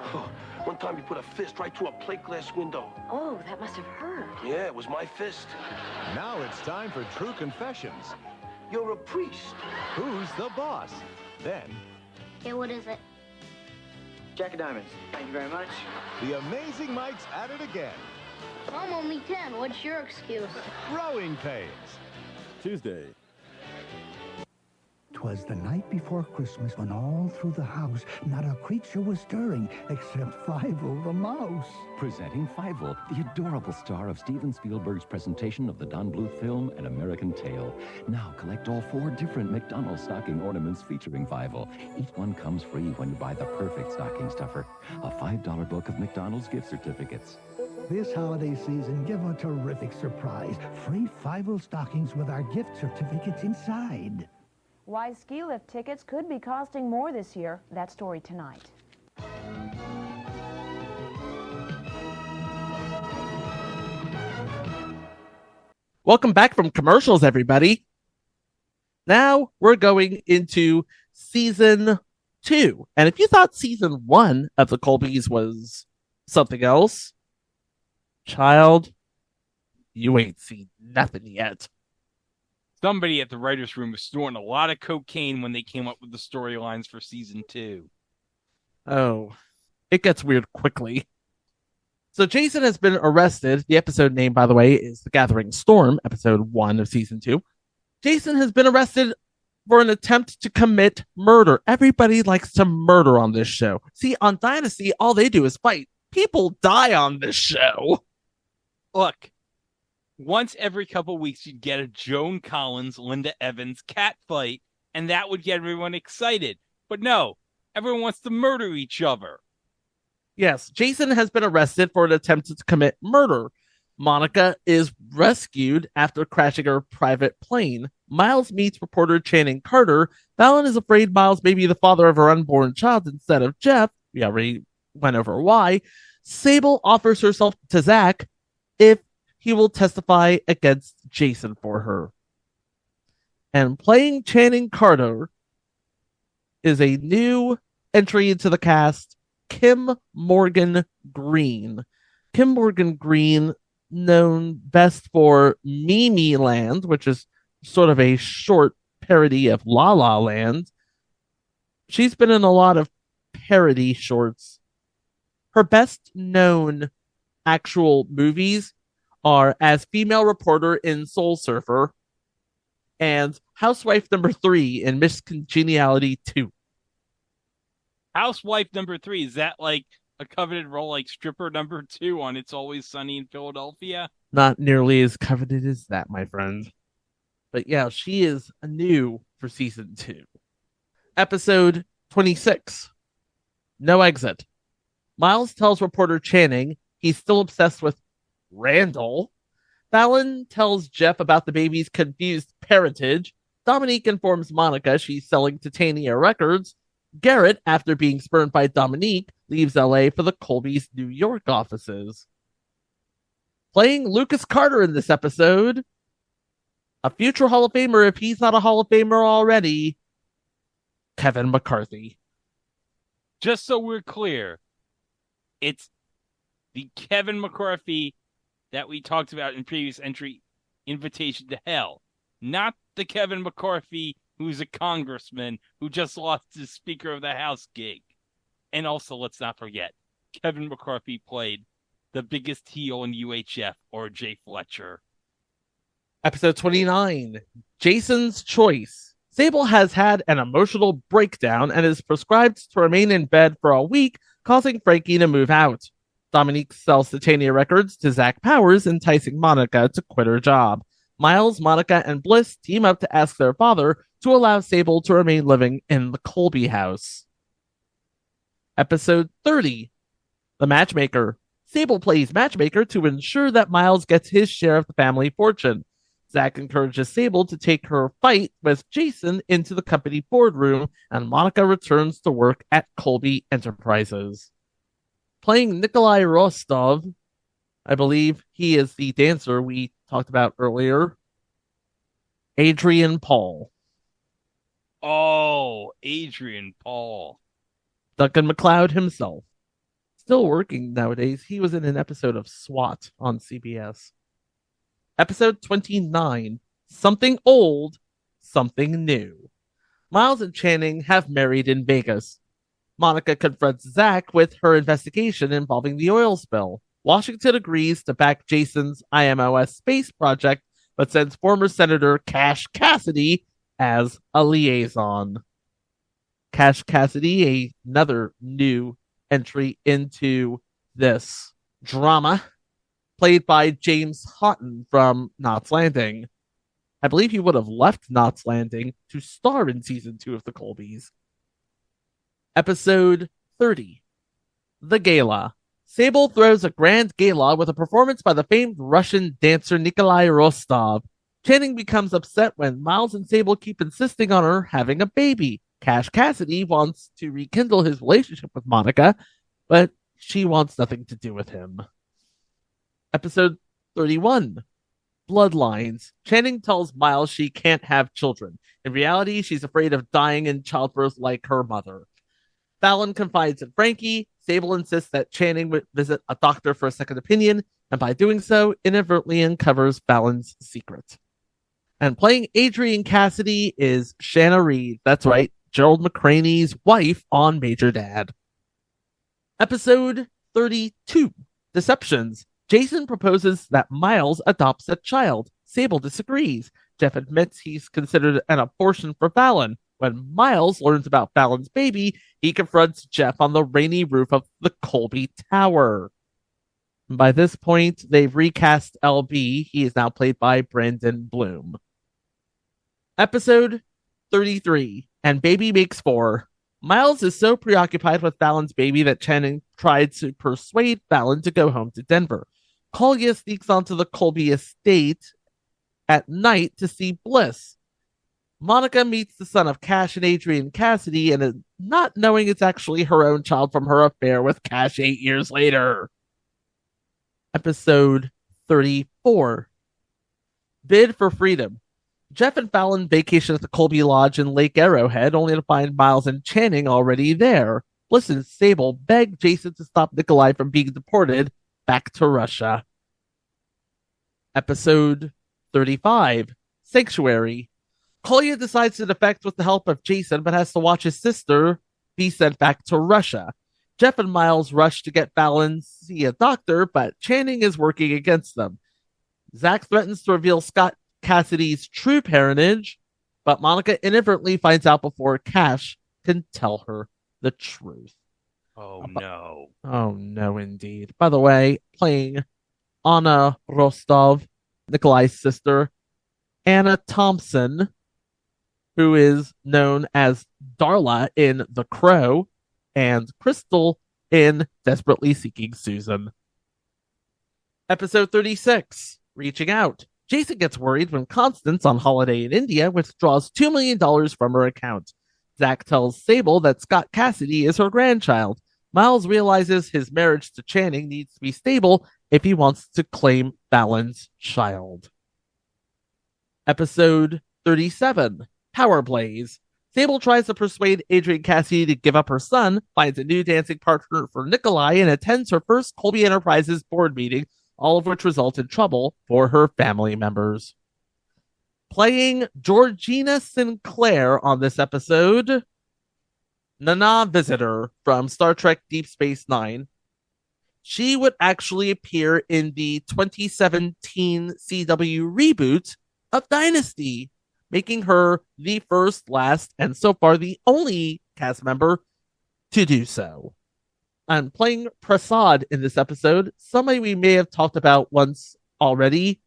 Speaker 2: One time he put a fist right through a plate glass window.
Speaker 11: Oh, that must have hurt.
Speaker 2: Yeah, it was my fist.
Speaker 13: Now it's time for True Confessions.
Speaker 2: You're a priest.
Speaker 13: Who's the boss? Then,
Speaker 10: Okay, what is it?
Speaker 12: Jack of diamonds. Thank you very much.
Speaker 13: the Amazing Mike's at it again.
Speaker 10: I'm only 10. What's your excuse?
Speaker 13: Growing pains. Tuesday.
Speaker 15: 'Twas the night before Christmas when all through the house not a creature was stirring except Fievel the mouse.
Speaker 16: Presenting Fievel, the adorable star of Steven Spielberg's presentation of the Don Bluth film An American Tail. Now collect all 4 different McDonald's stocking ornaments featuring Fievel. Each one comes free when you buy the perfect stocking stuffer. A $5 book of McDonald's gift certificates.
Speaker 15: This holiday season, give a terrific surprise. Free Fievel stockings with our gift certificates inside.
Speaker 17: Why ski lift tickets could be costing more this year. That story tonight.
Speaker 5: Welcome back from commercials, everybody. Now we're going into season 2. And if you thought season 1 of The Colbys was something else, child, you ain't seen nothing yet.
Speaker 6: Somebody at the writer's room was snorting a lot of cocaine when they came up with the storylines for season 2.
Speaker 5: Oh, it gets weird quickly. So Jason has been arrested. The episode name, by the way, is The Gathering Storm, episode 1 of season 2. Jason has been arrested for an attempt to commit murder. Everybody likes to murder on this show. See, on Dynasty, all they do is fight. People die on this show.
Speaker 6: Look, once every couple weeks, you'd get a Joan Collins, Linda Evans cat fight, and that would get everyone excited. But no, everyone wants to murder each other.
Speaker 5: Yes, Jason has been arrested for an attempt to commit murder. Monica is rescued after crashing her private plane. Miles meets reporter Channing Carter. Fallon is afraid Miles may be the father of her unborn child instead of Jeff. We already went over why. Sable offers herself to Zach if he will testify against Jason for her. And playing Channing Carter is a new entry into the cast, Kim Morgan Green. Kim Morgan Green, known best for Mimi Land, which is sort of a short parody of La La Land. She's been in a lot of parody shorts. Her best known actual movies are as female reporter in Soul Surfer and housewife number 3 in Miss Congeniality 2.
Speaker 6: Housewife number 3, is that like a coveted role like stripper number 2 on It's Always Sunny in Philadelphia?
Speaker 5: Not nearly as coveted as that, my friend. But yeah, she is new for season 2. Episode 26. No exit. Miles tells reporter Channing he's still obsessed with Randall. Fallon tells Jeff about the baby's confused parentage. Dominique informs Monica she's selling Titania Records. Garrett, after being spurned by Dominique, leaves LA for the Colbys' New York offices. Playing Lucas Carter in this episode, a future Hall of Famer if he's not a Hall of Famer already, Kevin McCarthy.
Speaker 6: Just so we're clear, it's the Kevin McCarthy that we talked about in previous entry, Invitation to Hell, not the Kevin McCarthy who's a congressman who just lost his Speaker of the House gig. And also, let's not forget, Kevin McCarthy played the biggest heel in UHF, or Jay Fletcher.
Speaker 5: Episode 29, Jason's Choice. Sable has had an emotional breakdown and is prescribed to remain in bed for a week, causing Frankie to move out. Dominique sells Titania Records to Zach Powers, enticing Monica to quit her job. Miles, Monica, and Bliss team up to ask their father to allow Sable to remain living in the Colby house. Episode 30, The Matchmaker. Sable plays matchmaker to ensure that Miles gets his share of the family fortune. Zach encourages Sable to take her fight with Jason into the company boardroom, and Monica returns to work at Colby Enterprises. Playing Nikolai Rostov, I believe he is the dancer we talked about earlier, Adrian Paul.
Speaker 6: Oh, Adrian Paul.
Speaker 5: Duncan MacLeod himself. Still working nowadays. He was in an episode of SWAT on CBS. Episode 29, Something Old, Something New. Miles and Channing have married in Vegas. Monica confronts Zach with her investigation involving the oil spill. Washington agrees to back Jason's IMOS space project, but sends former Senator Cash Cassidy as a liaison. Cash Cassidy, another new entry into this drama, played by James Houghton from Knots Landing. I believe he would have left Knots Landing to star in season 2 of The Colbys. Episode 30, The Gala. Sable throws a grand gala with a performance by the famed Russian dancer Nikolai Rostov. Channing becomes upset when Miles and Sable keep insisting on her having a baby. Cash Cassidy wants to rekindle his relationship with Monica, but she wants nothing to do with him. Episode 31, Bloodlines. Channing tells Miles she can't have children. In reality, she's afraid of dying in childbirth like her mother. Fallon confides in Frankie. Sable insists that Channing would visit a doctor for a second opinion, and by doing so, inadvertently uncovers Fallon's secret. And playing Adrian Cassidy is Shanna Reed. That's right, Gerald McCraney's wife on Major Dad. Episode 32, Deceptions. Jason proposes that Miles adopts a child. Sable disagrees. Jeff admits he's considered an abortion for Fallon. When Miles learns about Fallon's baby, he confronts Jeff on the rainy roof of the Colby Tower. By this point, they've recast LB. He is now played by Brandon Bloom. Episode 33, And Baby Makes Four. Miles is so preoccupied with Fallon's baby that Channing tried to persuade Fallon to go home to Denver. Kolya sneaks onto the Colby estate at night to see Bliss. Monica meets the son of Cash and Adrian Cassidy and is not knowing it's actually her own child from her affair with Cash 8 years later. Episode 34, Bid for Freedom. Jeff and Fallon vacation at the Colby Lodge in Lake Arrowhead, only to find Miles and Channing already there. Bliss and Sable beg Jason to stop Nikolai from being deported back to Russia. Episode 35, Sanctuary. Kolya decides to defect with the help of Jason, but has to watch his sister be sent back to Russia. Jeff and Miles rush to get Fallon see a doctor, but Channing is working against them. Zach threatens to reveal Scott Cassidy's true parentage, but Monica inadvertently finds out before Cash can tell her the truth.
Speaker 6: Oh, no.
Speaker 5: Oh, no, indeed. By the way, playing Anna Rostov, Nikolai's sister, Anna Thompson, who is known as Darla in The Crow, and Crystal in Desperately Seeking Susan. Episode 36, Reaching Out. Jason gets worried when Constance, on holiday in India, withdraws $2 million from her account. Zach tells Sable that Scott Cassidy is her grandchild. Miles realizes his marriage to Channing needs to be stable if he wants to claim Fallon's child. Episode 37, Power Blaze. Sable tries to persuade Adrian Cassidy to give up her son, finds a new dancing partner for Nikolai, and attends her first Colby Enterprises board meeting, all of which result in trouble for her family members. Playing Georgina Sinclair on this episode, Nana Visitor from Star Trek Deep Space Nine. She would actually appear in the 2017 CW reboot of Dynasty, making her the first, last, and so far the only cast member to do so. And playing Prasad in this episode, somebody we may have talked about once already,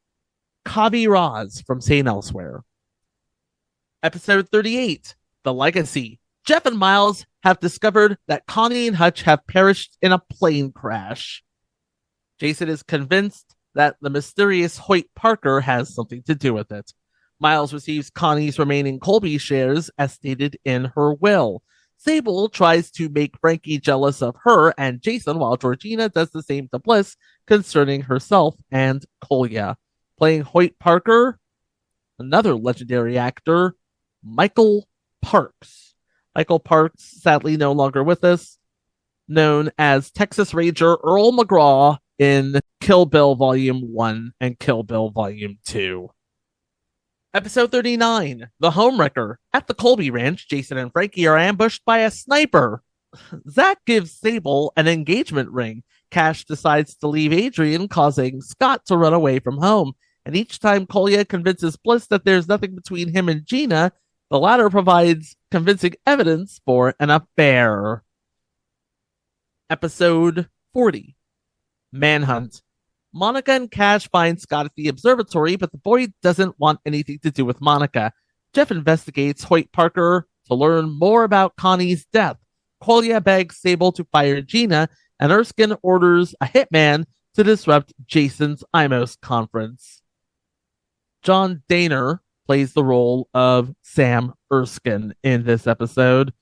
Speaker 5: Kavi Raz from St. Elsewhere. Episode 38, The Legacy. Jeff and Miles have discovered that Connie and Hutch have perished in a plane crash. Jason is convinced that the mysterious Hoyt Parker has something to do with it. Miles receives Connie's remaining Colby shares as stated in her will. Sable tries to make Frankie jealous of her and Jason, while Georgina does the same to Bliss concerning herself and Kolya. Playing Hoyt Parker, another legendary actor, Michael Parks. Michael Parks, sadly no longer with us, known as Texas Ranger Earl McGraw in Kill Bill Volume 1 and Kill Bill Volume 2. Episode 39, The Homewrecker. At the Colby Ranch, Jason and Frankie are ambushed by a sniper. Zach gives Sable an engagement ring. Cash decides to leave Adrian, causing Scott to run away from home. And each time Kolya convinces Bliss that there's nothing between him and Gina, the latter provides convincing evidence for an affair. Episode 40, Manhunt. Monica and Cash find Scott at the observatory, but the boy doesn't want anything to do with Monica. Jeff investigates Hoyt Parker to learn more about Connie's death. Kolya begs Sable to fire Gina, and Erskine orders a hitman to disrupt Jason's IMOS conference. John Daner plays the role of Sam Erskine in this episode.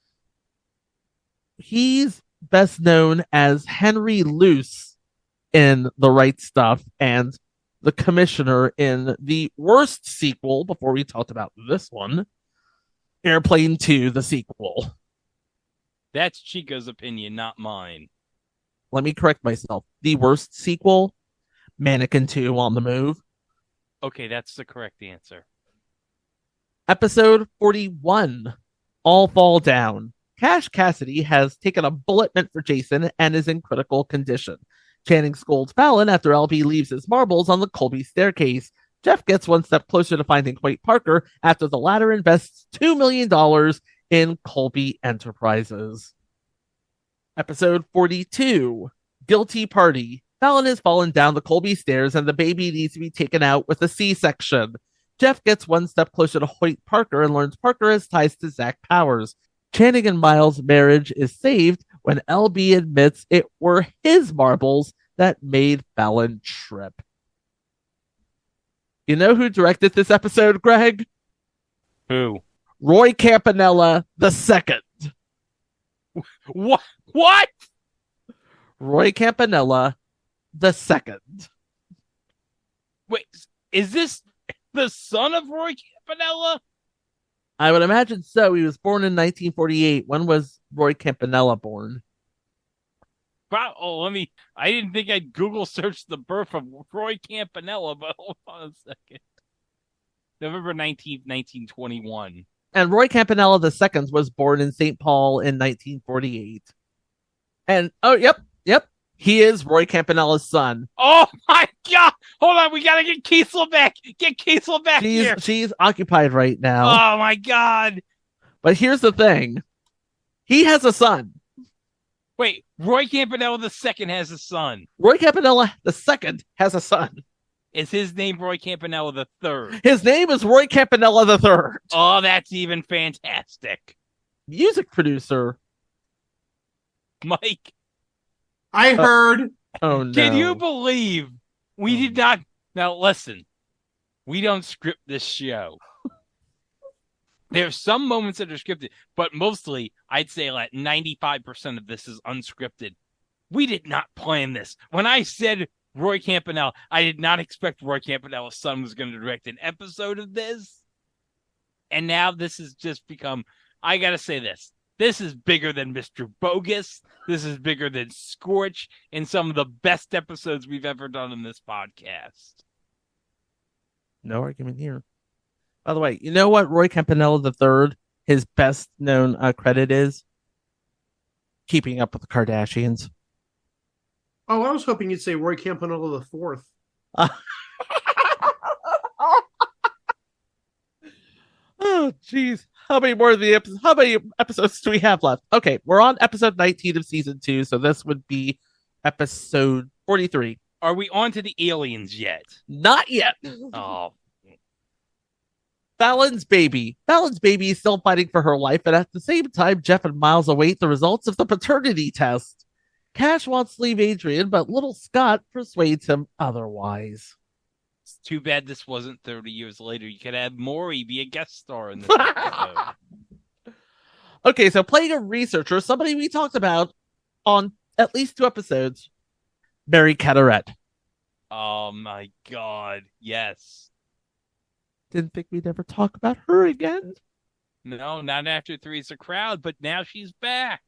Speaker 5: He's best known as Henry Luce in The Right Stuff and the commissioner in the worst sequel, before we talked about this one, Airplane 2, the sequel.
Speaker 6: That's Chico's opinion, not mine.
Speaker 5: Let me correct myself. The worst sequel, Mannequin 2 on the Move.
Speaker 6: Okay, that's the correct answer.
Speaker 5: Episode 41, All Fall Down. Cash Cassidy has taken a bullet meant for Jason and is in critical condition. Channing scolds Fallon after LB leaves his marbles on the Colby staircase. Jeff gets one step closer to finding Hoyt Parker after the latter invests $2 million in Colby Enterprises. Episode 42, Guilty Party. Fallon has fallen down the Colby stairs and the baby needs to be taken out with a C-section. Jeff gets one step closer to Hoyt Parker and learns Parker has ties to Zach Powers. Channing and Miles' marriage is saved when LB admits it were his marbles that made Fallon trip. You know who directed this episode, Greg?
Speaker 6: Who?
Speaker 5: Roy Campanella II.
Speaker 6: What?
Speaker 5: Roy Campanella II.
Speaker 6: Wait, is this the son of Roy Campanella?
Speaker 5: I would imagine so. He was born in 1948. When was Roy Campanella born?
Speaker 6: I didn't think I'd Google search the birth of Roy Campanella, but hold on a second. November 19th, 1921.
Speaker 5: And Roy Campanella II was born in St. Paul in 1948. And, yep. He is Roy Campanella's son.
Speaker 6: Oh my God! Hold on, we gotta get Kiesel back. Get Kiesel back here.
Speaker 5: She's occupied right now.
Speaker 6: Oh my God!
Speaker 5: But here's the thing: he has a son.
Speaker 6: Wait, Roy Campanella II has a son.
Speaker 5: Roy Campanella II has a son.
Speaker 6: Is his name Roy Campanella III?
Speaker 5: His name is Roy Campanella III.
Speaker 6: Oh, that's even fantastic.
Speaker 5: Music producer.
Speaker 6: Mike.
Speaker 1: I heard.
Speaker 5: Oh, no.
Speaker 6: Can you believe we did not? Now, listen. We don't script this show. There's some moments that are scripted, but mostly, I'd say like 95% of this is unscripted. We did not plan this. When I said Roy Campanella, I did not expect Roy Campanella's son was going to direct an episode of this. And now this has just become, I got to say this. This is bigger than Mr. Bogus. This is bigger than Scorch and some of the best episodes we've ever done in this podcast.
Speaker 5: No argument here. By the way, you know what Roy Campanella III, his best known credit is? Keeping Up with the Kardashians.
Speaker 1: Oh, I was hoping you'd say Roy Campanella IV.
Speaker 5: Oh, jeez. How many episodes do we have left? Okay, we're on episode 19 of season 2, so this would be episode 43.
Speaker 6: Are we on to the aliens yet?
Speaker 5: Not yet.
Speaker 6: Oh.
Speaker 5: Fallon's baby. Fallon's baby is still fighting for her life, and at the same time, Jeff and Miles await the results of the paternity test. Cash wants to leave Adrian, but little Scott persuades him otherwise.
Speaker 6: It's too bad this wasn't 30 years later. You could have Maury be a guest star in this episode.
Speaker 5: Okay, so playing a researcher, somebody we talked about on at least 2 episodes, Mary Carteret.
Speaker 6: Oh my God, yes.
Speaker 5: Didn't think we'd ever talk about her again.
Speaker 6: No, not after Three's a Crowd, but now she's back.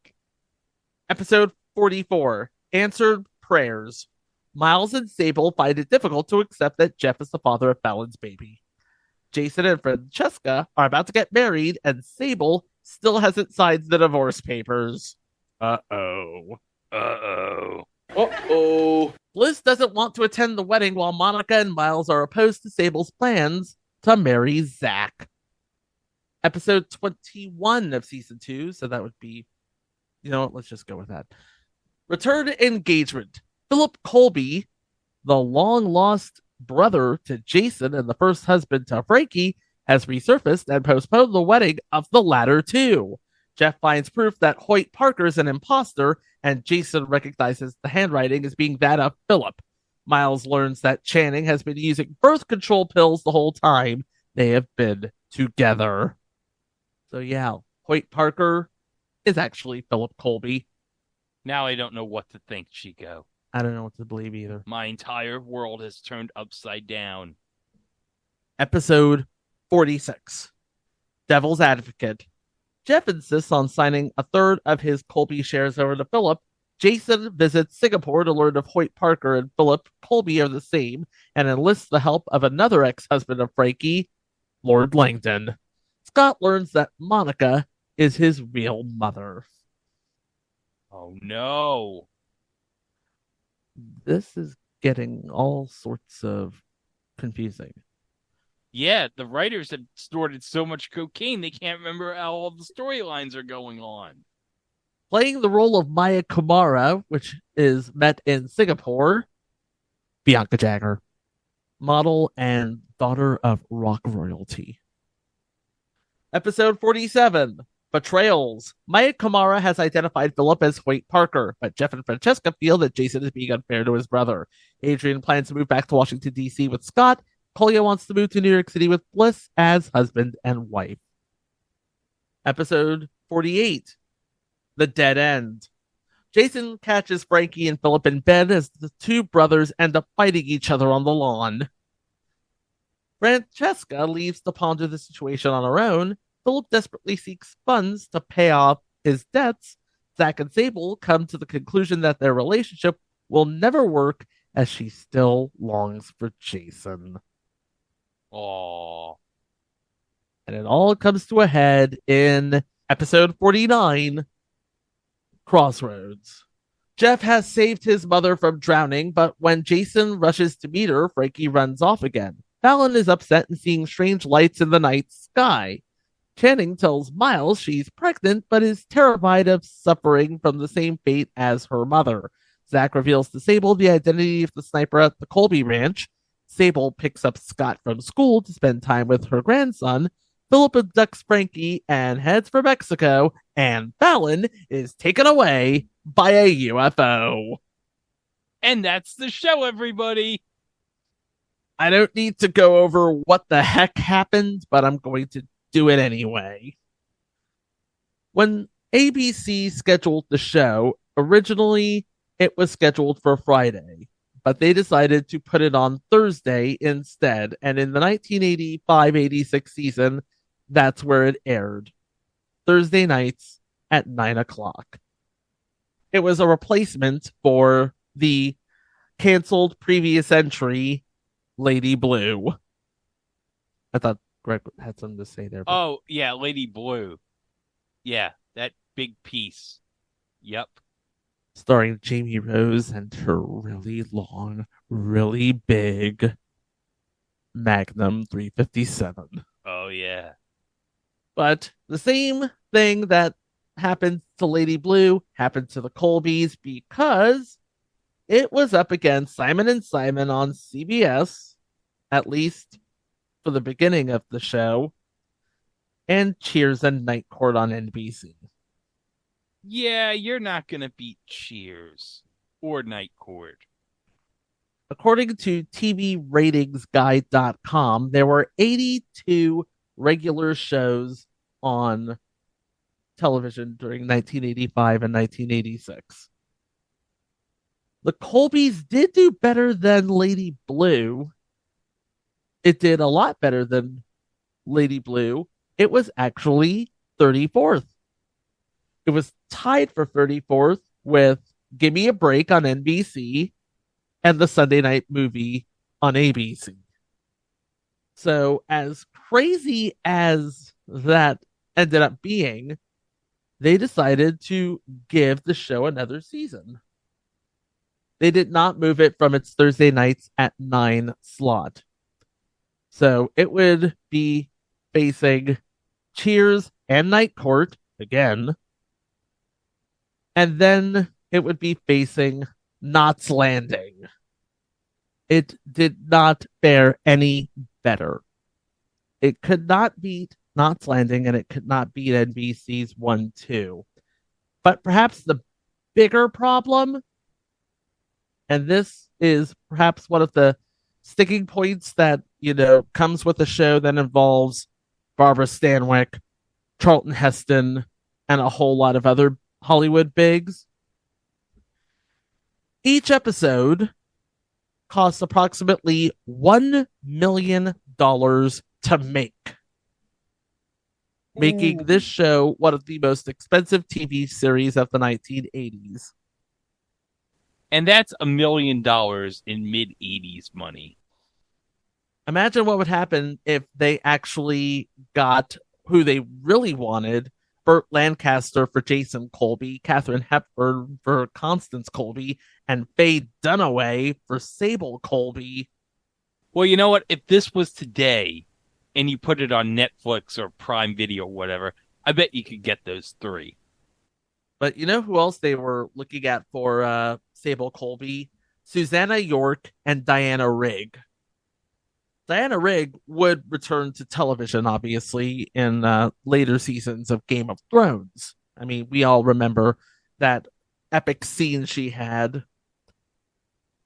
Speaker 5: Episode 44, Answered Prayers. Miles and Sable find it difficult to accept that Jeff is the father of Fallon's baby. Jason and Francesca are about to get married, and Sable still hasn't signed the divorce papers. Uh-oh. Bliss doesn't want to attend the wedding while Monica and Miles are opposed to Sable's plans to marry Zach. Episode 21 of season 2, so that would be, let's just go with that. Return engagement. Philip Colby, the long-lost brother to Jason and the first husband to Frankie, has resurfaced and postponed the wedding of the latter two. Jeff finds proof that Hoyt Parker's an imposter, and Jason recognizes the handwriting as being that of Philip. Miles learns that Channing has been using birth control pills the whole time they have been together. So yeah, Hoyt Parker is actually Philip Colby.
Speaker 6: Now I don't know what to think, Chico.
Speaker 5: I don't know what to believe either.
Speaker 6: My entire world has turned upside down.
Speaker 5: Episode 46, Devil's Advocate. Jeff insists on signing a third of his Colby shares over to Philip. Jason visits Singapore to learn if Hoyt Parker and Philip Colby are the same and enlists the help of another ex-husband of Frankie, Lord Langdon. Scott learns that Monica is his real mother.
Speaker 6: Oh no.
Speaker 5: This is getting all sorts of confusing.
Speaker 6: Yeah, the writers have snorted so much cocaine they can't remember how all the storylines are going on.
Speaker 5: Playing the role of Maya Kumara, which is met in Singapore, Bianca Jagger, model and daughter of rock royalty. Episode 47, Betrayals. Maya Kumara has identified Philip as Hoyt Parker, but Jeff and Francesca feel that Jason is being unfair to his brother. Adrian plans to move back to Washington, D.C. with Scott. Collier wants to move to New York City with Bliss as husband and wife. Episode 48, The Dead End. Jason catches Frankie and Philip in bed as the two brothers end up fighting each other on the lawn. Francesca leaves to ponder the situation on her own. Philip desperately seeks funds to pay off his debts. Zach and Sable come to the conclusion that their relationship will never work as she still longs for Jason.
Speaker 6: Aww.
Speaker 5: And it all comes to a head in episode 49, Crossroads. Jeff has saved his mother from drowning, but when Jason rushes to meet her, Frankie runs off again. Fallon is upset and seeing strange lights in the night sky. Channing tells Miles she's pregnant, but is terrified of suffering from the same fate as her mother. Zach reveals to Sable the identity of the sniper at the Colby Ranch. Sable picks up Scott from school to spend time with her grandson. Philip abducts Frankie and heads for Mexico, and Fallon is taken away by a UFO.
Speaker 6: And that's the show, everybody.
Speaker 5: I don't need to go over what the heck happened, but I'm going to do it anyway. When ABC scheduled the show, originally it was scheduled for Friday, but they decided to put it on Thursday instead. And in the 1985-86 season, that's where it aired. Thursday nights at 9 o'clock. It was a replacement for the canceled previous entry, Lady Blue. I thought Greg had something to say there. But...
Speaker 6: Oh, yeah, Lady Blue. Yeah, that big piece. Yep.
Speaker 5: Starring Jamie Rose and her really long, really big Magnum 357.
Speaker 6: Oh, yeah.
Speaker 5: But the same thing that happened to Lady Blue happened to the Colbys because it was up against Simon and Simon on CBS, at least for the beginning of the show, and Cheers and Night Court on NBC.
Speaker 6: Yeah, you're not going to beat Cheers or Night Court.
Speaker 5: According to TVRatingsGuide.com, there were 82 regular shows on television during 1985 and 1986. The Colbys did do better than Lady Blue. It did a lot better than Lady Blue. It was actually 34th. It was tied for 34th with Gimme a Break on NBC and the Sunday Night Movie on ABC. So as crazy as that ended up being, they decided to give the show another season. They did not move it from its Thursday nights at 9 slot. So it would be facing Cheers and Night Court again. And then it would be facing Knots Landing. It did not fare any better. It could not beat Knots Landing, and it could not beat NBC's 1-2. But perhaps the bigger problem, and this is perhaps one of the sticking points that, comes with a show that involves Barbara Stanwyck, Charlton Heston, and a whole lot of other Hollywood bigs. Each episode costs approximately $1 million to make, making this show one of the most expensive TV series of the 1980s.
Speaker 6: And that's $1 million in mid-80s money.
Speaker 5: Imagine what would happen if they actually got who they really wanted: Burt Lancaster for Jason Colby, Katharine Hepburn for Constance Colby, and Faye Dunaway for Sable Colby.
Speaker 6: Well, you know what? If this was today and you put it on Netflix or Prime Video or whatever, I bet you could get those three.
Speaker 5: But you know who else they were looking at for Sable Colby? Susanna York and Diana Rigg. Diana Rigg would return to television, obviously, in later seasons of Game of Thrones. I mean, we all remember that epic scene she had.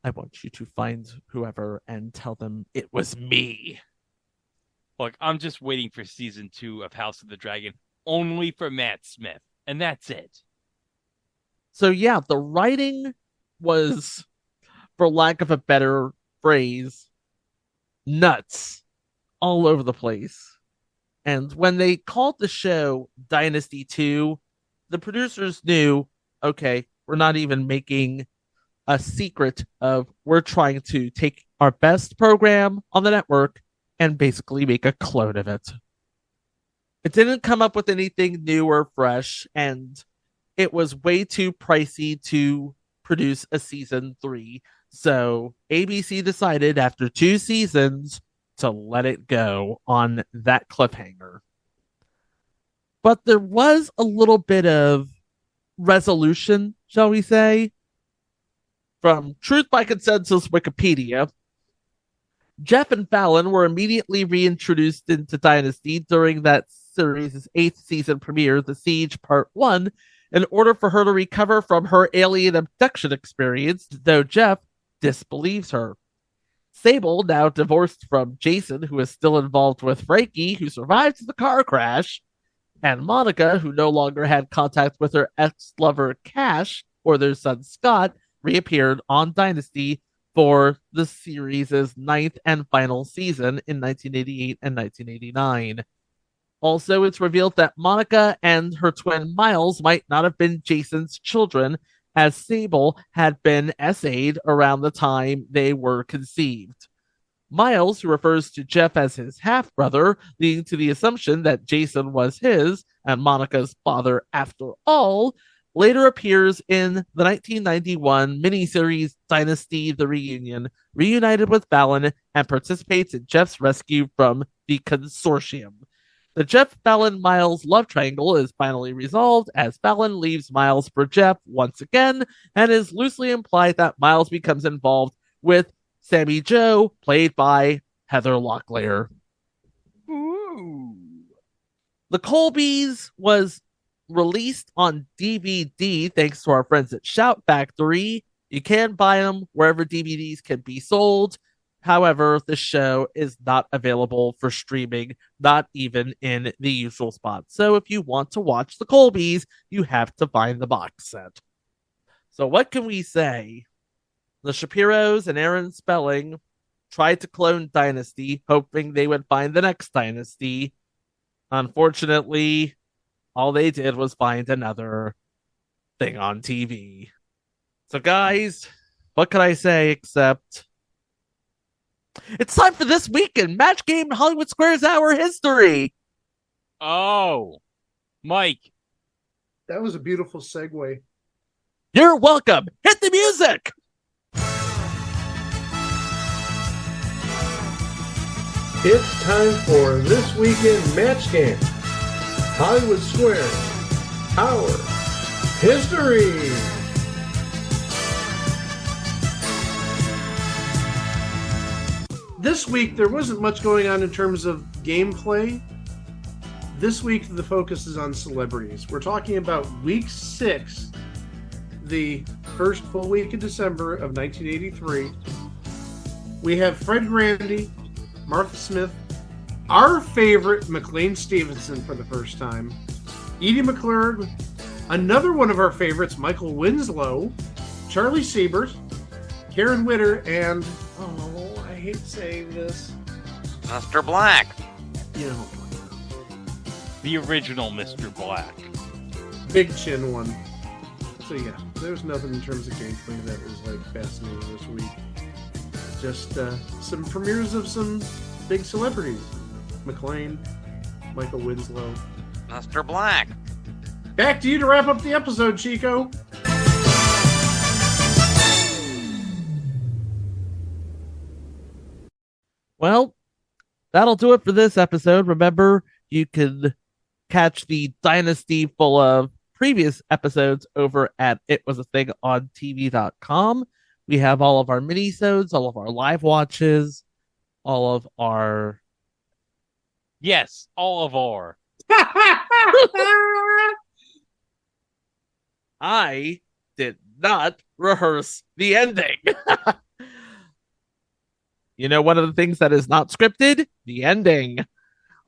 Speaker 5: I want you to find whoever and tell them it was me.
Speaker 6: Look, I'm just waiting for season 2 of House of the Dragon, only for Matt Smith, and that's it.
Speaker 5: So yeah, the writing was, for lack of a better phrase, nuts all over the place. And when they called the show Dynasty 2, the producers knew, okay, we're not even making a secret of we're trying to take our best program on the network and basically make a clone of it. It didn't come up with anything new or fresh, and it was way too pricey to produce a season 3. So ABC decided after 2 seasons to let it go on that cliffhanger. But there was a little bit of resolution, shall we say, from Truth by Consensus Wikipedia. Jeff and Fallon were immediately reintroduced into Dynasty during that series' 8th season premiere, The Siege Part 1, in order for her to recover from her alien abduction experience, though Jeff disbelieves her. Sable, now divorced from Jason, who is still involved with Frankie, who survives the car crash, and Monica, who no longer had contact with her ex-lover Cash or their son Scott, reappeared on Dynasty for the series' 9th and final season in 1988 and 1989. Also, it's revealed that Monica and her twin Miles might not have been Jason's children, as Sable had been SA'd around the time they were conceived. Miles, who refers to Jeff as his half-brother, leading to the assumption that Jason was his and Monica's father after all, later appears in the 1991 miniseries Dynasty: The Reunion, reunited with Fallon, and participates in Jeff's rescue from the consortium. The Jeff Fallon Miles love triangle is finally resolved as Fallon leaves Miles for Jeff once again, and is loosely implied that Miles becomes involved with Sammy Jo, played by Heather Locklear.
Speaker 6: Ooh.
Speaker 5: The Colbys was released on DVD thanks to our friends at Shout Factory. You can buy them wherever DVDs can be sold. However, the show is not available for streaming, not even in the usual spots. So if you want to watch the Colbys, you have to find the box set. So what can we say? The Shapiros and Aaron Spelling tried to clone Dynasty, hoping they would find the next Dynasty. Unfortunately, all they did was find another thing on TV. So guys, what can I say except it's time for This Week in Match Game Hollywood Squares Hour History.
Speaker 6: Oh, Mike.
Speaker 1: That was a beautiful segue.
Speaker 5: You're welcome. Hit the music.
Speaker 3: It's time for This Week in Match Game Hollywood Squares Hour History.
Speaker 1: This week, there wasn't much going on in terms of gameplay. This week, the focus is on celebrities. We're talking about week 6, the first full week of December of 1983. We have Fred Grandy, Martha Smith, our favorite McLean Stevenson for the first time, Edie McClurg, another one of our favorites, Michael Winslow, Charlie Siebert, Karen Witter, and, oh, I hate saying this,
Speaker 18: Mr. Black.
Speaker 1: You know,
Speaker 6: The original Mr. Black.
Speaker 1: Big Chin one. So yeah, there's nothing in terms of gameplay that was like fascinating this week. Just some premieres of some big celebrities. McLean, Michael Winslow.
Speaker 18: Mr. Black.
Speaker 1: Back to you to wrap up the episode, Chico.
Speaker 5: Well, that'll do it for this episode. Remember, you can catch the Dynasty full of previous episodes over at itwasathingontv.com. We have all of our minisodes, all of our live watches, all of our...
Speaker 6: Yes, all of our.
Speaker 5: I did not rehearse the ending. You know, one of the things that is not scripted, the ending.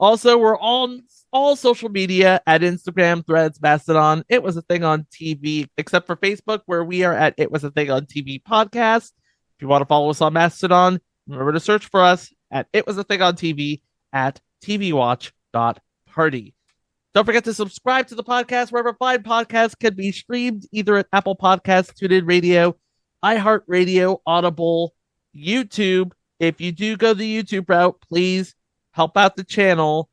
Speaker 5: Also, we're on all social media at Instagram, Threads, Mastodon. It Was a Thing on TV, except for Facebook, where we are at It Was a Thing on TV podcast. If you want to follow us on Mastodon, remember to search for us at It Was a Thing on TV at tvwatch.party. Don't forget to subscribe to the podcast wherever fine podcasts can be streamed, either at Apple Podcasts, TuneIn Radio, iHeartRadio, Audible, YouTube. If you do go the YouTube route, please help out the channel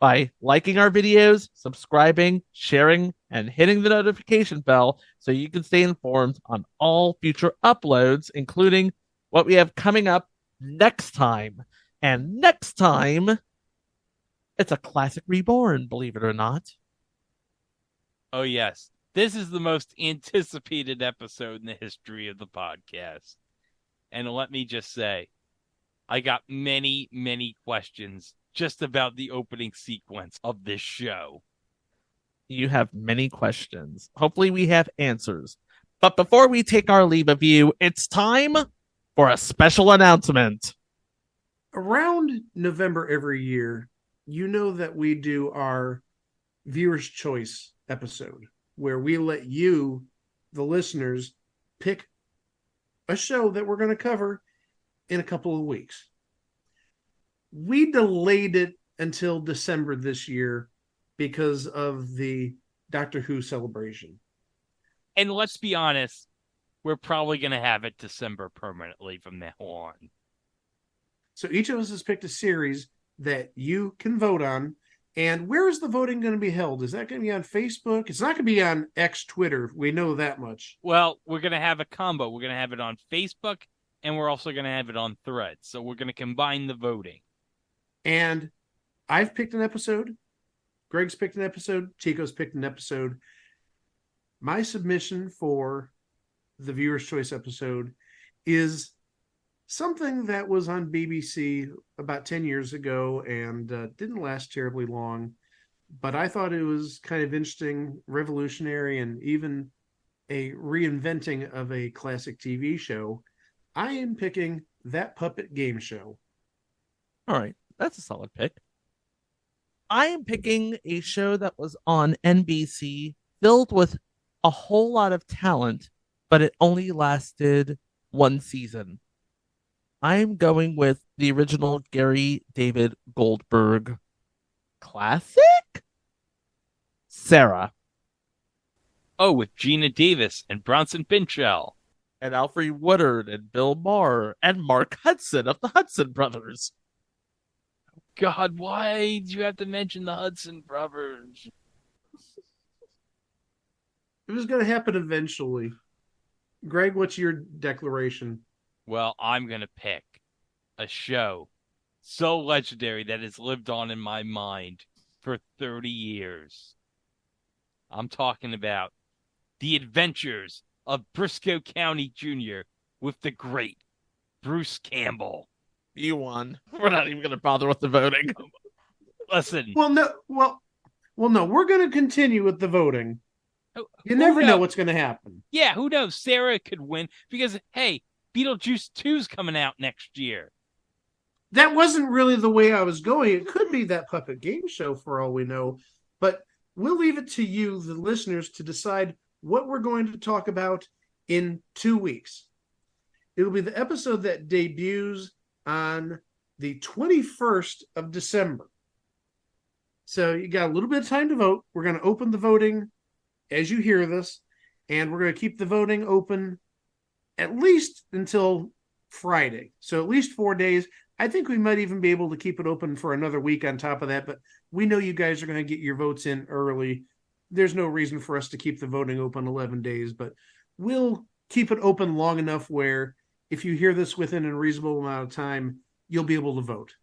Speaker 5: by liking our videos, subscribing, sharing, and hitting the notification bell so you can stay informed on all future uploads, including what we have coming up next time. And next time, it's a classic reborn, believe it or not.
Speaker 6: Oh, yes. This is the most anticipated episode in the history of the podcast. And let me just say, I got many, many questions just about the opening sequence of this show.
Speaker 5: You have many questions. Hopefully we have answers. But before we take our leave of you, it's time for a special announcement.
Speaker 1: Around November every year, you know that we do our Viewer's Choice episode, where we let you, the listeners, pick a show that we're going to cover in a couple of weeks. We delayed it until December this year because of the Doctor Who celebration.
Speaker 6: And let's be honest, we're probably going to have it December permanently from now on.
Speaker 1: So each of us has picked a series that you can vote on. And where is the voting going to be held? Is that going to be on Facebook? It's not going to be on X Twitter. We know that much.
Speaker 6: Well, we're going to have a combo. We're going to have it on Facebook, and we're also going to have it on Threads. So we're going to combine the voting.
Speaker 1: And I've picked an episode. Greg's picked an episode. Chico's picked an episode. My submission for the Viewer's Choice episode is something that was on BBC about 10 years ago and didn't last terribly long. But I thought it was kind of interesting, revolutionary, and even a reinventing of a classic TV show. I am picking That Puppet Game Show.
Speaker 5: All right. That's a solid pick. I am picking a show that was on NBC, filled with a whole lot of talent, but it only lasted one season. I am going with the original Gary David Goldberg classic? Sarah.
Speaker 6: Oh, with Gina Davis and Bronson Pinchot.
Speaker 5: And Alfred Woodard and Bill Maher and Mark Hudson of the Hudson Brothers.
Speaker 6: God, why did you have to mention the Hudson brothers?
Speaker 1: It was going to happen eventually. Greg, what's your declaration?
Speaker 6: Well, I'm going to pick a show so legendary that has lived on in my mind for 30 years. I'm talking about The Adventures of Briscoe County Jr. with the great Bruce Campbell.
Speaker 5: You won. We're not even going to bother with the voting.
Speaker 6: Listen.
Speaker 1: Well, no. We're going to continue with the voting. You never know what's going to happen.
Speaker 6: Yeah, who knows? Sarah could win because, hey, Beetlejuice 2's coming out next year.
Speaker 1: That wasn't really the way I was going. It could be that puppet game show for all we know, but we'll leave it to you, the listeners, to decide what we're going to talk about in 2 weeks. It'll be the episode that debuts on the 21st of December. So you got a little bit of time to vote. We're going to open the voting as you hear this, and we're going to keep the voting open at least until Friday. So at least 4 days. I think we might even be able to keep it open for another week on top of that, but we know you guys are going to get your votes in early. There's no reason for us to keep the voting open 11 days, but we'll keep it open long enough where if you hear this within a reasonable amount of time, you'll be able to vote.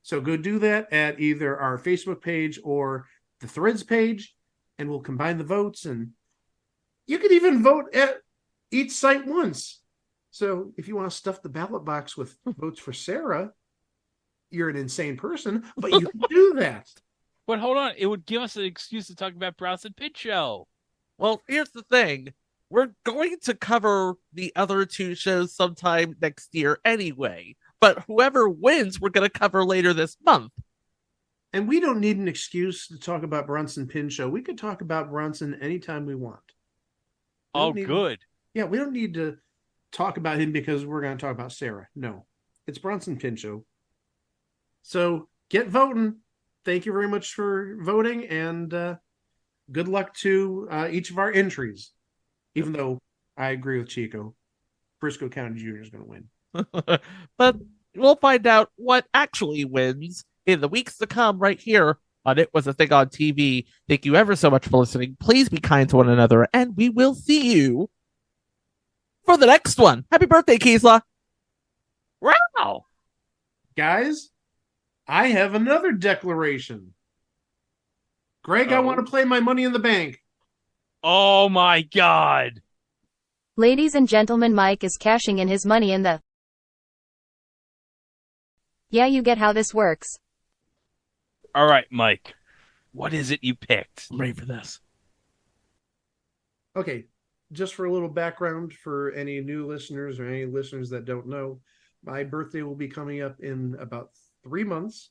Speaker 1: So go do that at either our Facebook page or the Threads page, and we'll combine the votes, and you can even vote at each site once. So if you want to stuff the ballot box with votes for Sarah, you're an insane person, but you can do that.
Speaker 6: But hold on, it would give us an excuse to talk about Bronson Pinchot.
Speaker 5: Well, here's the thing. We're going to cover the other two shows sometime next year anyway, but whoever wins, we're going to cover later this month.
Speaker 1: And we don't need an excuse to talk about Bronson Pinchot. We could talk about Bronson anytime we want.
Speaker 6: Good.
Speaker 1: Yeah, we don't need to talk about him because we're going to talk about Sarah. No, it's Bronson Pinchot. So get voting. Thank you very much for voting, and good luck to each of our entries. Even though I agree with Chico, Briscoe County Jr. is going to win.
Speaker 5: But we'll find out what actually wins in the weeks to come right here on It Was a Thing on TV. Thank you ever so much for listening. Please be kind to one another, and we will see you for the next one. Happy birthday, Kiesla.
Speaker 6: Wow.
Speaker 1: Guys, I have another declaration. Greg, I want to play my Money in the Bank.
Speaker 6: Oh my God.
Speaker 19: Ladies and gentlemen, Mike is cashing in his money in the... Yeah, you get how this works.
Speaker 6: All right, Mike. What is it you picked?
Speaker 5: I'm ready for this.
Speaker 1: Okay, just for a little background for any new listeners or any listeners that don't know, my birthday will be coming up in about 3 months,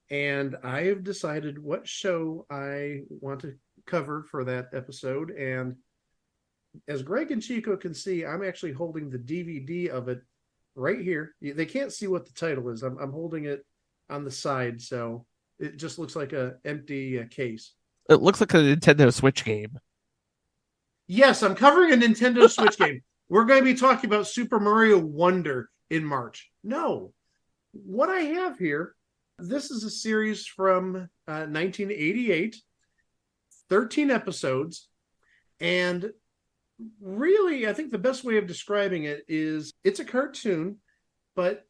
Speaker 1: and I have decided what show I want to cover for that episode. And as Greg and Chico can see, I'm actually holding the DVD of it right here. They can't see what the title is. I'm holding it on the side, so it just looks like an empty case.
Speaker 5: It looks like a Nintendo Switch game.
Speaker 1: Yes, I'm covering a Nintendo Switch game. We're going to be talking about Super Mario Wonder in March. No. What I have here, this is a series from 1988, 13 episodes, and really, I think the best way of describing it is it's a cartoon, but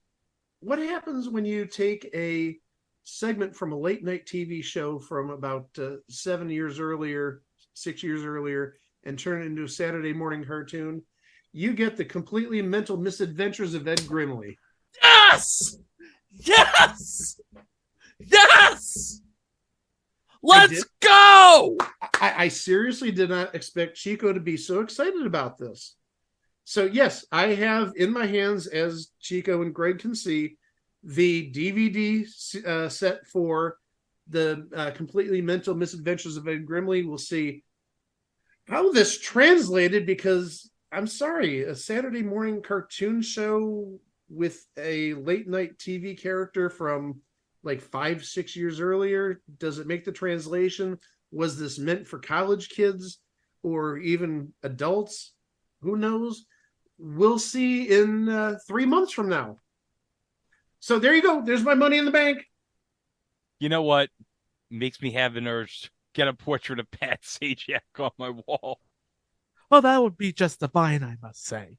Speaker 1: what happens when you take a segment from a late night TV show from about 7 years earlier, 6 years earlier, and turn it into a Saturday morning cartoon? You get the completely mental misadventures of Ed Grimley.
Speaker 5: Yes! Yes! Yes! Let's go!
Speaker 1: I seriously did not expect Chico to be so excited about this. So yes, I have in my hands, as Chico and Greg can see, the DVD set for the completely mental misadventures of Ed Grimley. We'll see how this translated, because I'm sorry, a Saturday morning cartoon show with a late night TV character from like 5-6 years earlier, does it make the translation? Was this meant for college kids or even adults? Who knows? We'll see in 3 months from now. So there you go. There's my Money in the Bank.
Speaker 6: You know what? Makes me have an urge to get a portrait of Pat Sajak on my wall.
Speaker 5: Well, that would be just divine, I must say.